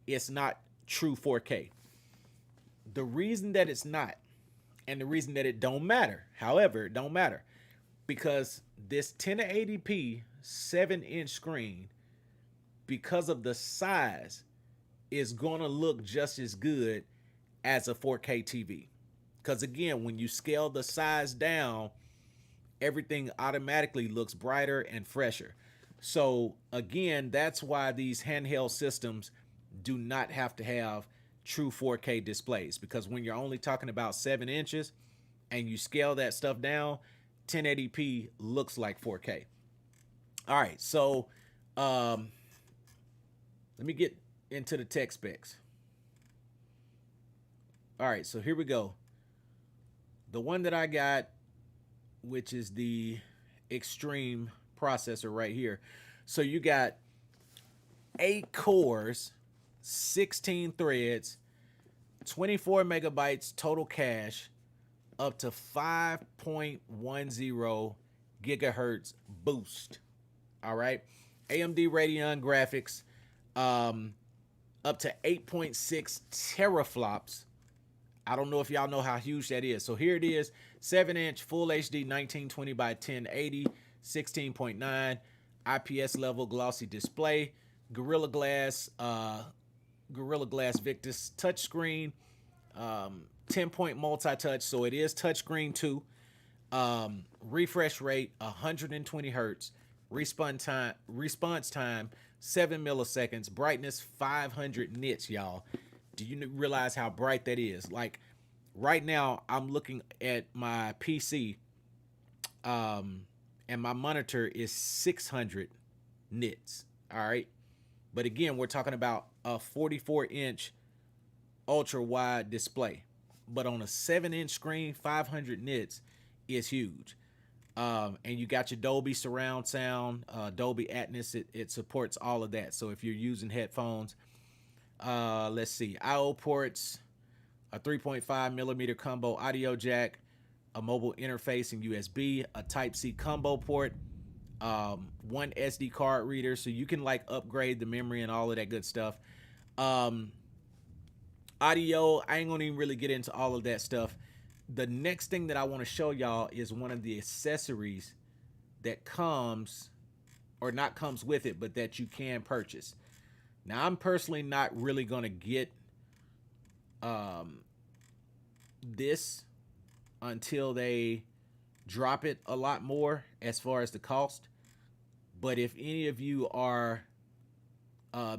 It's not true 4K. The reason that it's not, and the reason that it don't matter, however, it don't matter, because this 1080p 7-inch screen, because of the size, is going to look just as good as a 4K TV. Because again, when you scale the size down, everything automatically looks brighter and fresher. So again, that's why these handheld systems do not have to have true 4K displays, because when you're only talking about 7 inches and you scale that stuff down, 1080p looks like 4K. All right, so let me get into the tech specs. All right, so here we go. The one that I got, which is the Extreme processor right here. So you got 8 cores, 16 threads, 24 megabytes total cache, up to 5.10 gigahertz boost. All right. AMD Radeon graphics, up to 8.6 teraflops. I don't know if y'all know how huge that is. So here it is, 7-inch full HD 1920 by 1080, 16.9 IPS level glossy display, Gorilla Glass Victus touchscreen, 10-point multi-touch, so it is touchscreen too. Refresh rate 120 hertz, response time 7 milliseconds, brightness 500 nits, y'all. Do you realize how bright that is? Like right now, I'm looking at my PC, and my monitor is 600 nits. All right, but again, we're talking about a 44-inch ultra wide display, but on a 7-inch screen, 500 nits is huge. And you got your Dolby surround sound, Dolby Atmos. It supports all of that. So if you're using headphones, let's see, IO ports, a 3.5 millimeter combo audio jack, a mobile interface and USB, a Type-C combo port, one SD card reader, so you can like upgrade the memory and all of that good stuff. Audio, I ain't gonna even really get into all of that stuff. The next thing that I want to show y'all is one of the accessories that comes, or not comes with it, but that you can purchase. Now, I'm personally not really going to get this until they drop it a lot more as far as the cost. But if any of you are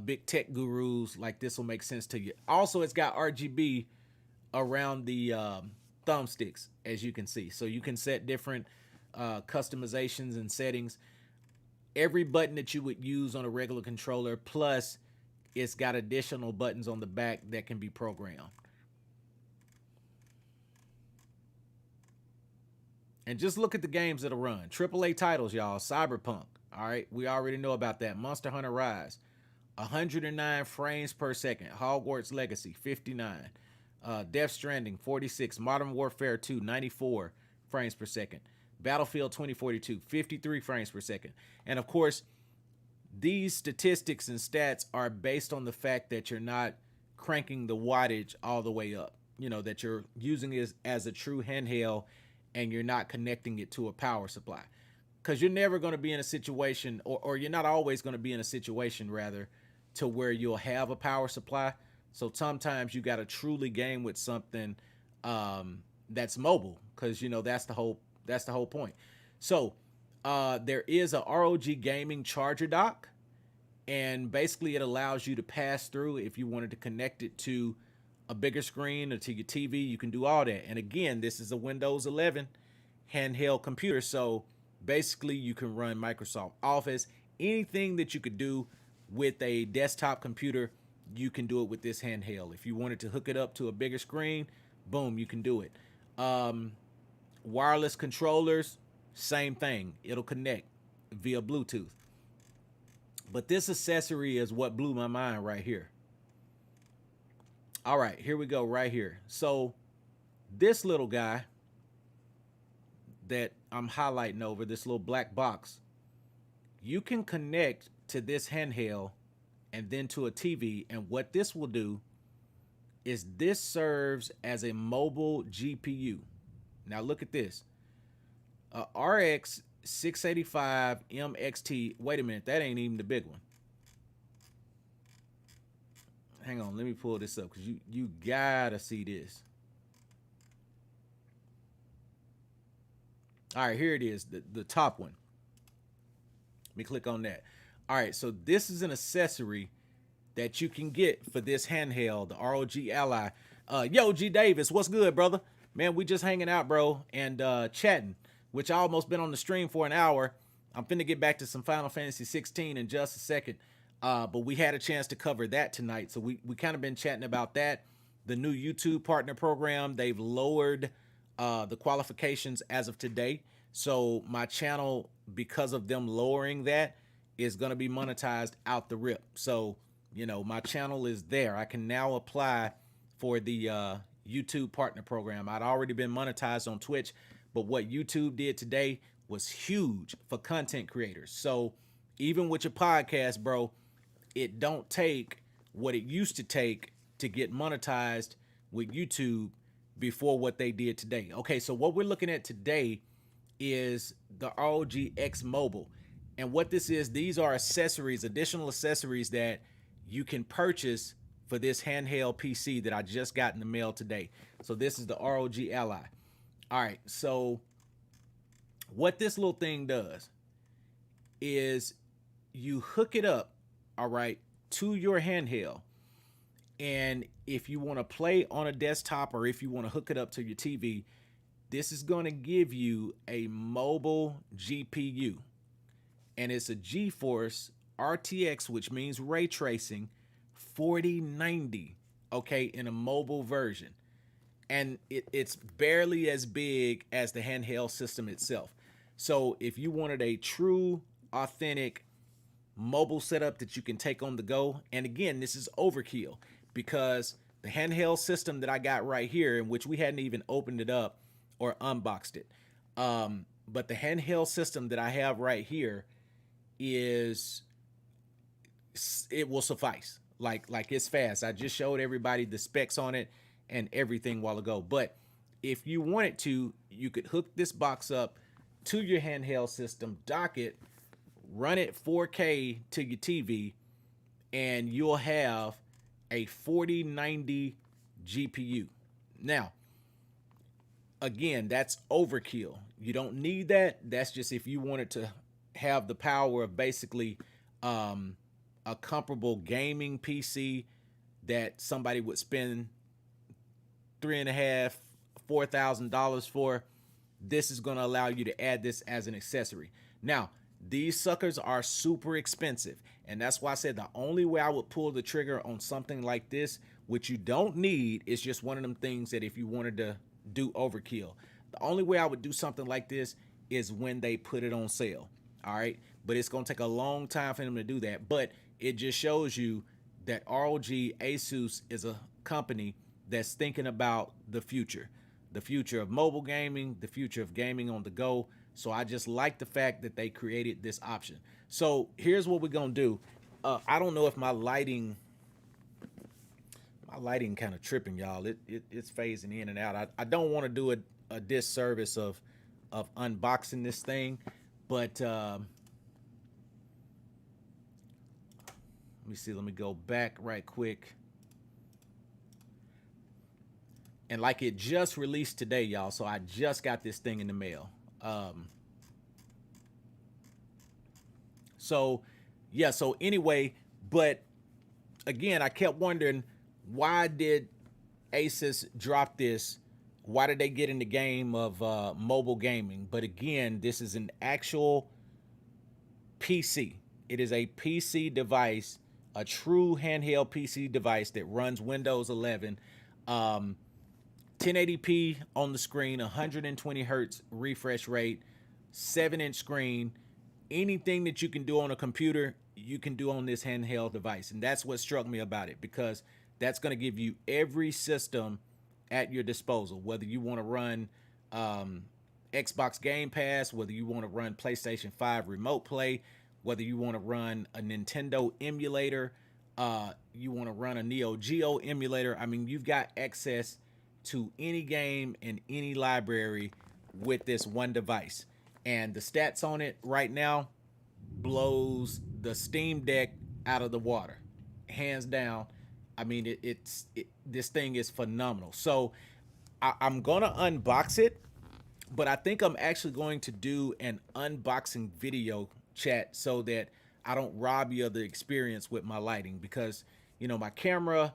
big tech gurus, like, this will make sense to you. Also, it's got RGB around the thumbsticks, as you can see, so you can set different customizations and settings. Every button that you would use on a regular controller, plus it's got additional buttons on the back that can be programmed. And just look at the games that'll run. AAA titles, y'all. Cyberpunk, all right, we already know about that. Monster Hunter Rise, 109 frames per second. Hogwarts Legacy, 59. Death Stranding, 46. Modern Warfare 2, 94 frames per second. Battlefield 2042, 53 frames per second. And of course, these statistics and stats are based on the fact that you're not cranking the wattage all the way up. You know, that you're using it as a true handheld and you're not connecting it to a power supply. Because you're never going to be in a situation, or you're not always going to be in a situation, rather, to where you'll have a power supply. So sometimes you got to truly game with something that's mobile, because, you know, that's the whole point. So there is a ROG Gaming charger dock, and basically it allows you to pass through. If you wanted to connect it to a bigger screen or to your TV, you can do all that. And again, this is a Windows 11 handheld computer, so basically you can run Microsoft Office. Anything that you could do with a desktop computer, you can do it with this handheld. If you wanted to hook it up to a bigger screen, boom, you can do it. Wireless controllers, same thing. It'll connect via Bluetooth. But this accessory is what blew my mind right here. All right, here we go right here. So this little guy that I'm highlighting over, this little black box, you can connect to this handheld and then to a TV. And what this will do is this serves as a mobile GPU. Now look at this. RX 685 MXT. Wait a minute, that ain't even the big one. Hang on, let me pull this up, because you gotta see this. All right, here it is, the top one. Let me click on that. All right, so this is an accessory that you can get for this handheld, the ROG Ally. Yo, G Davis, what's good, brother? Man, we just hanging out, bro, and chatting, which I almost been on the stream for an hour. I'm finna get back to some Final Fantasy 16 in just a second, but we had a chance to cover that tonight, so we kind of been chatting about that. The new YouTube partner program, they've lowered the qualifications as of today. So my channel, because of them lowering that, is going to be monetized out the rip. So, you know, my channel is there. I can now apply for the YouTube partner program. I'd already been monetized on Twitch, but what YouTube did today was huge for content creators. So even with your podcast, bro, it don't take what it used to take to get monetized with YouTube before what they did today. Okay, so what we're looking at today is the ROG X Mobile. And what this is, these are accessories, additional accessories that you can purchase for this handheld PC that I just got in the mail today. So this is the ROG Ally. All right, so what this little thing does is you hook it up, all right, to your handheld. And if you want to play on a desktop or if you want to hook it up to your TV, this is going to give you a mobile GPU. And it's a GeForce RTX, which means ray tracing, 4090, okay, in a mobile version. And it's barely as big as the handheld system itself. So if you wanted a true, authentic mobile setup that you can take on the go, and again, this is overkill because the handheld system that I got right here, in which we hadn't even opened it up or unboxed it, but the handheld system that I have right here is, it will suffice. Like it's fast. I just showed everybody the specs on it and everything a while ago. But if you wanted to, you could hook this box up to your handheld system, dock it, run it 4K to your TV, and you'll have a 4090 GPU. Now, again, that's overkill. You don't need that. That's just if you wanted to have the power of basically a comparable gaming PC that somebody would spend $3,500, $4,000 for. This is going to allow you to add this as an accessory. Now, these suckers are super expensive, and that's why I said the only way I would pull the trigger on something like this, which you don't need, is just one of them things that if you wanted to do overkill. The only way I would do something like this is when they put it on sale. All right, but it's going to take a long time for them to do that. But it just shows you that ROG Asus is a company that's thinking about the future of mobile gaming, the future of gaming on the go. So I just like the fact that they created this option. So here's what we're going to do. I don't know if my lighting kind of tripping, y'all. It's phasing in and out. I don't want to do a disservice of unboxing this thing, but let me see. Let me go back right quick. And like it just released today, y'all. So I just got this thing in the mail. So yeah. So anyway, but again, I kept wondering, why did Asus drop this? Why did they get in the game of mobile gaming? But again, this is an actual PC. It is a PC device, a true handheld PC device that runs Windows 11. 1080p on the screen, 120 hertz refresh rate, 7-inch screen. Anything that you can do on a computer, you can do on this handheld device. And that's what struck me about it, because that's going to give you every system at your disposal, whether you want to run Xbox Game Pass, whether you want to run PlayStation 5 Remote Play, whether you want to run a Nintendo emulator, you want to run a Neo Geo emulator. I mean, you've got access to any game and any library with this one device. And the stats on it right now blows the Steam Deck out of the water, hands down. I mean, this thing is phenomenal. So I'm gonna unbox it, but I think I'm actually going to do an unboxing video, chat, so that I don't rob you of the experience with my lighting, because you know my camera,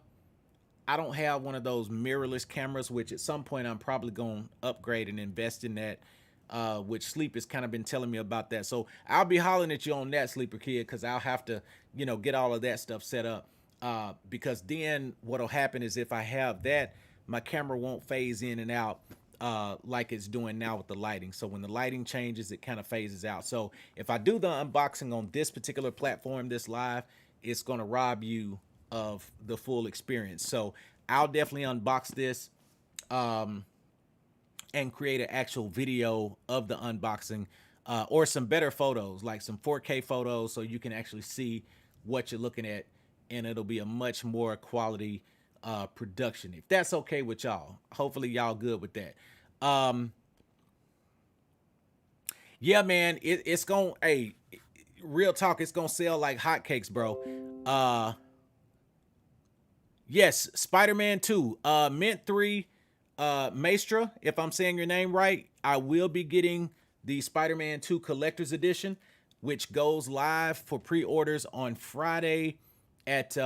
I don't have one of those mirrorless cameras, which at some point I'm probably going to upgrade and invest in that, which Sleep has kind of been telling me about that. So I'll be hollering at you on that, Sleeper Kid, because I'll have to, you know, get all of that stuff set up. Because then what'll happen is if I have that, my camera won't phase in and out like it's doing now with the lighting. So when the lighting changes, it kind of phases out. So if I do the unboxing on this particular platform, this live, it's going to rob you of the full experience. So I'll definitely unbox this um, and create an actual video of the unboxing, or some better photos, like some 4K photos, so you can actually see what you're looking at, and it'll be a much more quality production. If that's okay with y'all, hopefully y'all good with that. Um, yeah, man, it's gonna, hey, real talk, it's gonna sell like hotcakes, bro. Uh, yes, Spider-Man 2, Mint 3, Maestra, if I'm saying your name right, I will be getting the Spider-Man 2 Collector's Edition, which goes live for pre-orders on Friday at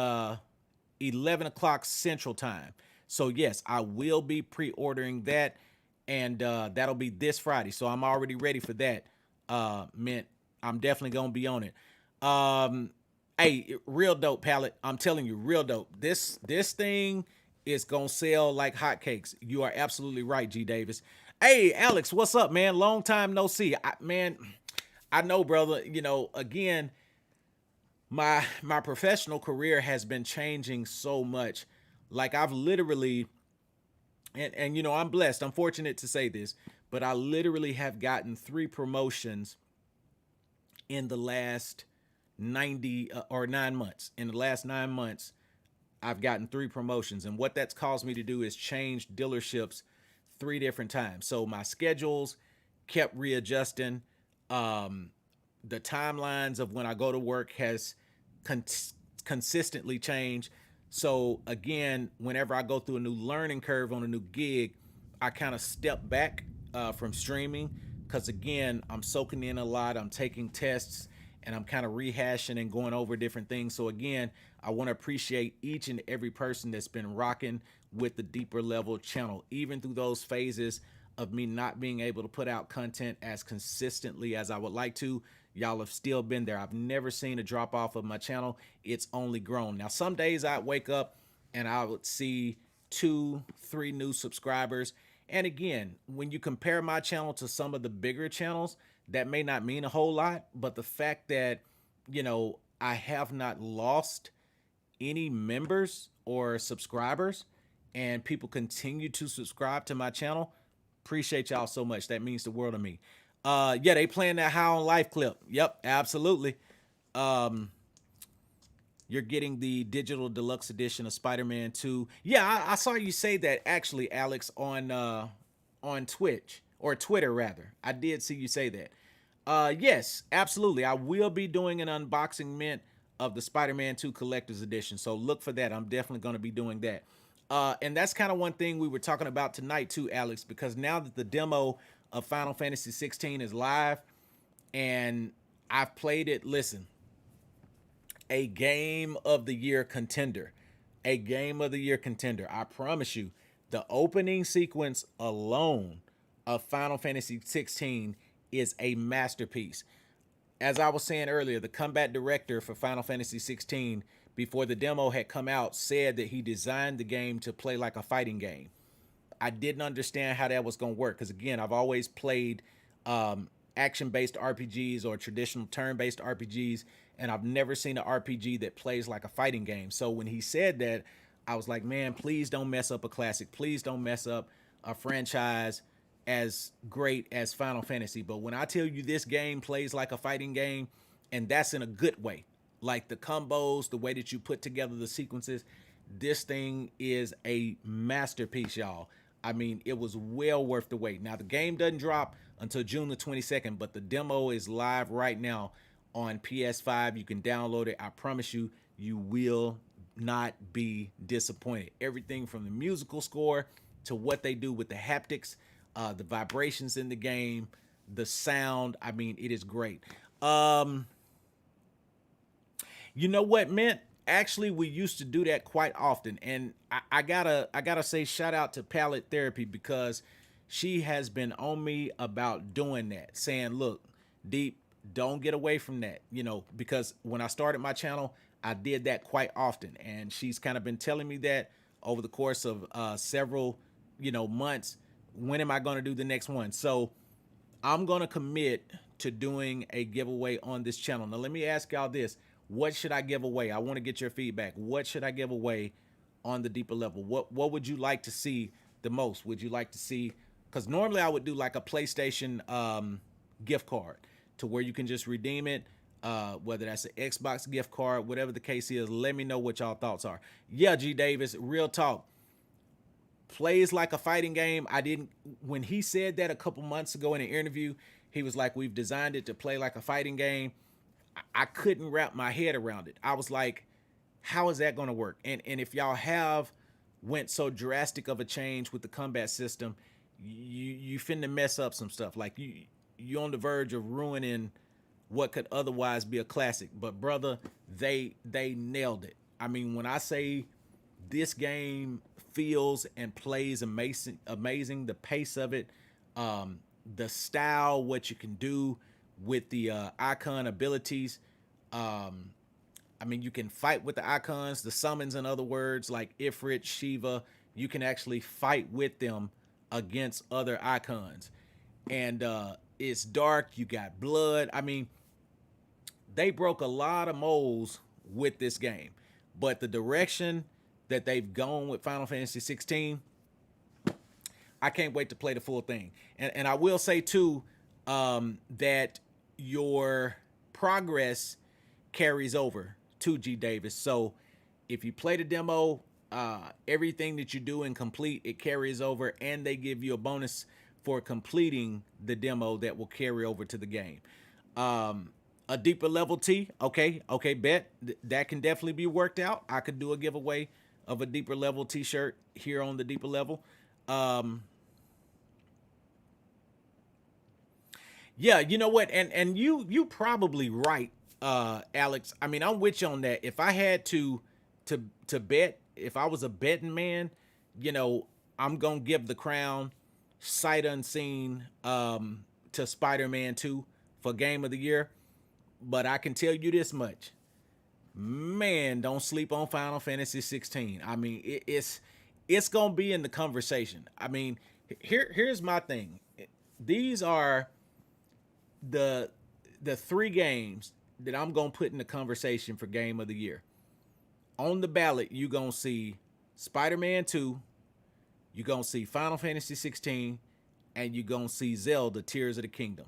11 o'clock Central Time. So, yes, I will be pre-ordering that, and that'll be this Friday. So, I'm already ready for that, Mint. I'm definitely going to be on it. Um, Hey, real dope palette. I'm telling you, real dope. This thing is gonna sell like hotcakes. You are absolutely right, G Davis. Hey, Alex, what's up, man? Long time no see. Man, I know, brother. You know, again, my professional career has been changing so much. Like I've literally, and you know, I'm blessed. I'm fortunate to say this, but I literally have gotten 3 promotions in the last 90 or 9 months. In the last 9 months, I've gotten 3 promotions. And what that's caused me to do is change dealerships 3 different times. So my schedules kept readjusting. The timelines of when I go to work has con- consistently changed. So again, whenever I go through a new learning curve on a new gig, I kind of step back from streaming because again, I'm soaking in a lot. I'm taking tests and I'm kind of rehashing and going over different things. So again, I want to appreciate each and every person that's been rocking with the Deeper Level channel, even through those phases of me not being able to put out content as consistently as I would like to. Y'all have still been there. I've never seen a drop off of my channel. It's only grown. Now, some days I'd wake up and I would see 2, 3 new subscribers. And again, when you compare my channel to some of the bigger channels, that may not mean a whole lot, but the fact that, you know, I have not lost any members or subscribers and people continue to subscribe to my channel, appreciate y'all so much. That means the world to me. Yeah, they playing that High on Life clip. Yep, absolutely. Um, you're getting the digital deluxe edition of Spider-Man 2. Yeah, I saw you say that actually, Alex, on Twitch or Twitter rather. I did see you say that. Yes, absolutely. I will be doing an unboxing mint of the Spider-Man 2 Collector's Edition. So look for that. I'm definitely going to be doing that. And that's kind of one thing we were talking about tonight too, Alex, because now that the demo of Final Fantasy 16 is live and I've played it, listen, a game of the year contender. A game of the year contender. I promise you, the opening sequence alone of Final Fantasy 16 is a masterpiece. As I was saying earlier, the combat director for Final Fantasy 16, before the demo had come out, said that he designed the game to play like a fighting game. I didn't understand how that was going to work because, again, I've always played action-based RPGs or traditional turn-based RPGs, and I've never seen an RPG that plays like a fighting game. So when he said that, I was like, man, please don't mess up a classic. Please don't mess up a franchise as great as Final Fantasy. But when I tell you this game plays like a fighting game, and that's in a good way, like the combos, the way that you put together the sequences, this thing is a masterpiece, y'all. I mean, it was well worth the wait. Now, the game doesn't drop until June the 22nd, but the demo is live right now on PS5. You can download it. I promise you, you will not be disappointed. Everything from the musical score to what they do with the haptics, the vibrations in the game, the sound. I mean, it is great. You know what, Mint? Actually, we used to do that quite often, and I gotta say shout out to Palette Therapy because she has been on me about doing that, saying, "Look, Deep, don't get away from that." You know, because when I started my channel, I did that quite often, and she's kind of been telling me that over the course of several, months. When am I going to do the next one? So I'm going to commit to doing a giveaway on this channel. Now, let me ask y'all this. What should I give away? I want to get your feedback. What should I give away on the Deeper Level? What would you like to see the most? Would you like to see? Because normally I would do like a PlayStation gift card to where you can just redeem it, whether that's an Xbox gift card, whatever the case is. Let me know what y'all thoughts are. Yeah, G Davis, real talk. Plays like a fighting game. I didn't, when he said that a couple months ago in an interview, he was like, we've designed it to play like a fighting game. I couldn't wrap my head around it. I was like, how is that going to work? And if y'all have went so drastic of a change with the combat system, you finna mess up some stuff. Like you on the verge of ruining what could otherwise be a classic. But brother, they nailed it. I mean, when I say this game feels and plays amazing, the pace of it, the style, what you can do with the icon abilities. I mean, you can fight with the icons, the summons, in other words, like Ifrit, Shiva. You can actually fight with them against other icons. And it's dark. You got blood. I mean, they broke a lot of molds with this game. But the direction that they've gone with Final Fantasy 16, I can't wait to play the full thing. And I will say, too, that your progress carries over to G Davis. So if you play the demo, everything that you do and complete, it carries over, and they give you a bonus for completing the demo that will carry over to the game. A deeper level T, okay, bet that can definitely be worked out. I could do a giveaway of a deeper level t-shirt here on the deeper level. Yeah, you know what? And you probably right, Alex. I mean, I'm with you on that. If I had to bet, if I was a betting man, you know, I'm gonna give the crown sight unseen to Spider-Man 2 for Game of the Year. But I can tell you this much. Man, don't sleep on Final Fantasy 16. I mean, it's gonna be in the conversation. I mean, here's my thing. These are the three games that I'm gonna put in the conversation for Game of the Year. On the ballot, you gonna see Spider-Man 2, you gonna see Final Fantasy 16, and you gonna see Zelda Tears of the Kingdom.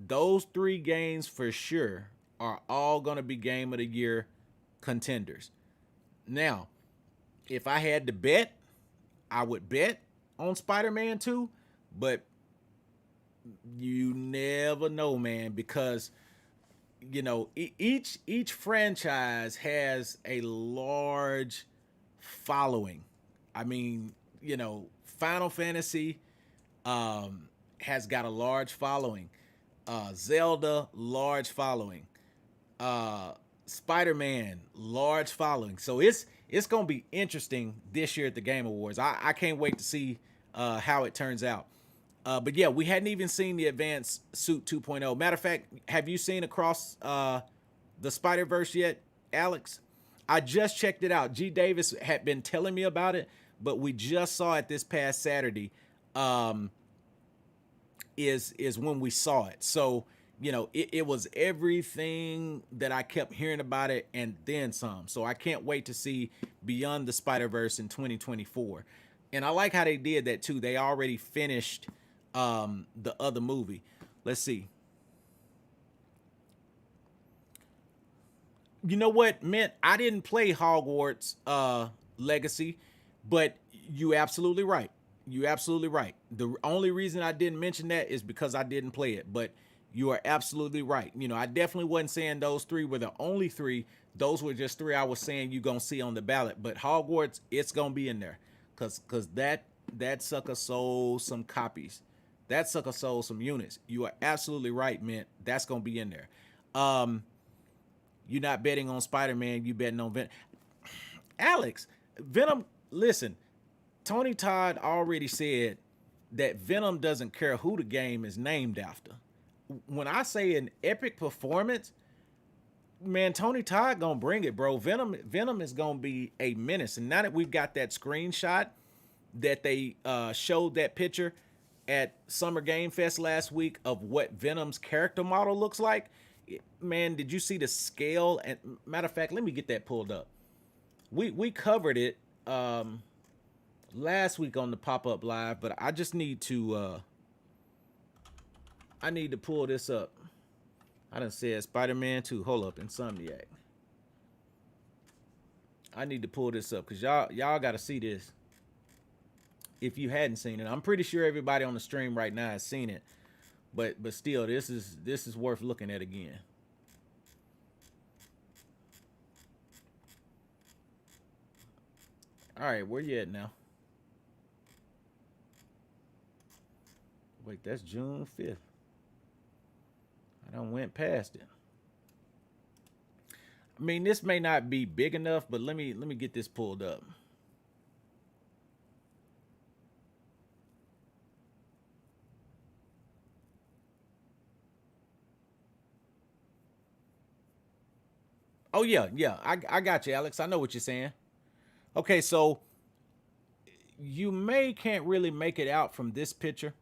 Those three games for sure are all gonna be Game of the Year contenders. Now, if I had to bet, I would bet on Spider-Man 2, but you never know, man, because you know each franchise has a large following. I mean, you know, Final Fantasy has got a large following. Zelda, large following. Spider-Man, large following. So it's gonna be interesting this year at the Game Awards. I can't wait to see how it turns out. But yeah, we hadn't even seen the Advanced Suit 2.0. Matter of fact, have you seen Across the Spider-Verse yet, Alex? I just checked it out. G Davis had been telling me about it, but we just saw it this past Saturday. Is when we saw it. So, you know, it was everything that I kept hearing about it and then some. So I can't wait to see Beyond the Spider-Verse in 2024. And I like how they did that too. They already finished the other movie. Let's see. You know what, Mint? I didn't play Hogwarts Legacy, but you absolutely right. You absolutely right. The only reason I didn't mention that is because I didn't play it, but you are absolutely right. You know, I definitely wasn't saying those three were the only three. Those were just three I was saying you're going to see on the ballot. But Hogwarts, it's going to be in there because that sucker sold some copies. That sucker sold some units. You are absolutely right, man. That's going to be in there. You're not betting on Spider-Man. You betting on Venom. Alex, Venom, listen. Tony Todd already said that Venom doesn't care who the game is named after. When I say an epic performance, man, Tony Todd gonna bring it, bro. Venom is gonna be a menace. And now that we've got that screenshot that they showed that picture at Summer Game Fest last week of what Venom's character model looks like, man, did you see the scale? And matter of fact, let me get that pulled up. We covered it. last week on the pop-up live, but I just need to pull this up. I done said Spider-Man 2. Hold up, Insomniac. I need to pull this up because y'all got to see this if you hadn't seen it. I'm pretty sure everybody on the stream right now has seen it, but still, this is worth looking at again. All right, where you at now? Wait, that's June 5th. I done went past it. I mean, this may not be big enough, but let me get this pulled up. Oh yeah, yeah. I got you, Alex. I know what you're saying. Okay, so you can't really make it out from this picture,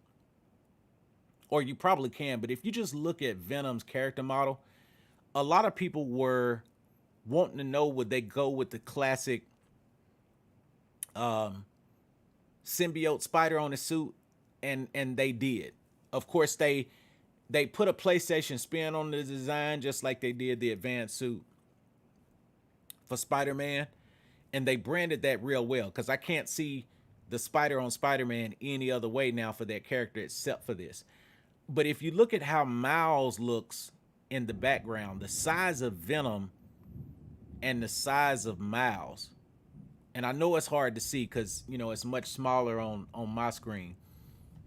or you probably can, but if you just look at Venom's character model, a lot of people were wanting to know would they go with the classic symbiote spider on his suit, and they did. Of course, they put a PlayStation spin on the design just like they did the advanced suit for Spider-Man, and they branded that real well because I can't see the spider on Spider-Man any other way now for that character except for this. But if you look at how Miles looks in the background, the size of Venom and the size of Miles, and I know it's hard to see because it's much smaller on my screen,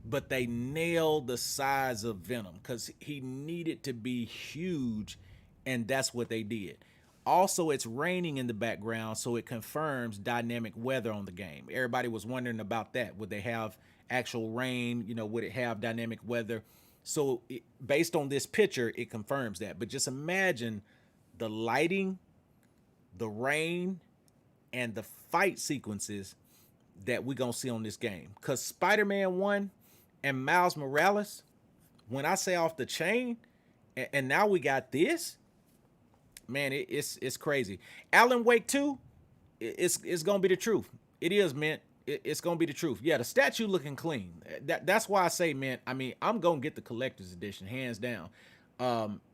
but they nailed the size of Venom because he needed to be huge, and that's what they did. Also, it's raining in the background, so it confirms dynamic weather on the game. Everybody was wondering about that. Would they have actual rain? Would it have dynamic weather? So based on this picture, it confirms that. But just imagine the lighting, the rain, and the fight sequences that we're going to see on this game. Because Spider-Man 1 and Miles Morales, when I say off the chain, and now we got this, man, it's crazy. Alan Wake 2, it's gonna be the truth. It is, man. It's gonna be the truth. Yeah, the statue looking clean. That's why I say, man. I mean, I'm gonna get the collector's edition hands down,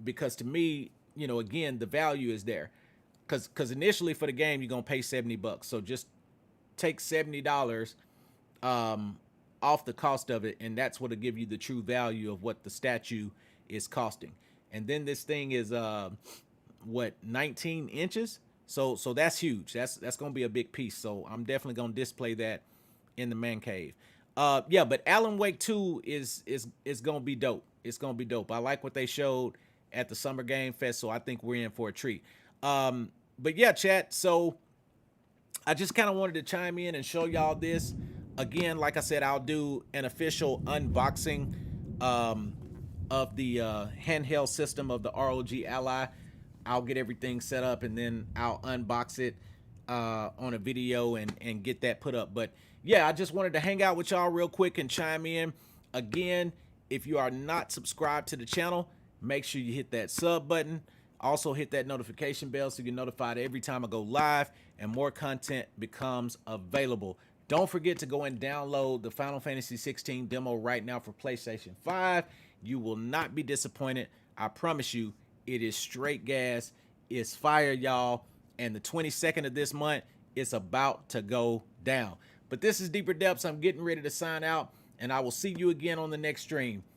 because to me, again, the value is there. Because initially for the game you're gonna pay $70, so just take $70 off the cost of it, and that's what'll give you the true value of what the statue is costing. And then this thing is 19 inches, so that's huge. That's gonna be a big piece, so I'm definitely gonna display that in the man cave. Yeah, but Alan Wake 2 is gonna be dope. It's gonna be dope. I like what they showed at the Summer Game Fest, so I think we're in for a treat. But yeah, chat, so I just kind of wanted to chime in and show y'all this again. Like I said, I'll do an official unboxing of the handheld system of the ROG Ally. I'll get everything set up and then I'll unbox it on a video and get that put up. But yeah, I just wanted to hang out with y'all real quick and chime in. Again, if you are not subscribed to the channel, make sure you hit that sub button. Also hit that notification bell so you get notified every time I go live and more content becomes available. Don't forget to go and download the Final Fantasy 16 demo right now for PlayStation 5. You will not be disappointed. I promise you. It is straight gas. It's fire, y'all. And the 22nd of this month, it's about to go down. But this is Deeper Depths. I'm getting ready to sign out, and I will see you again on the next stream.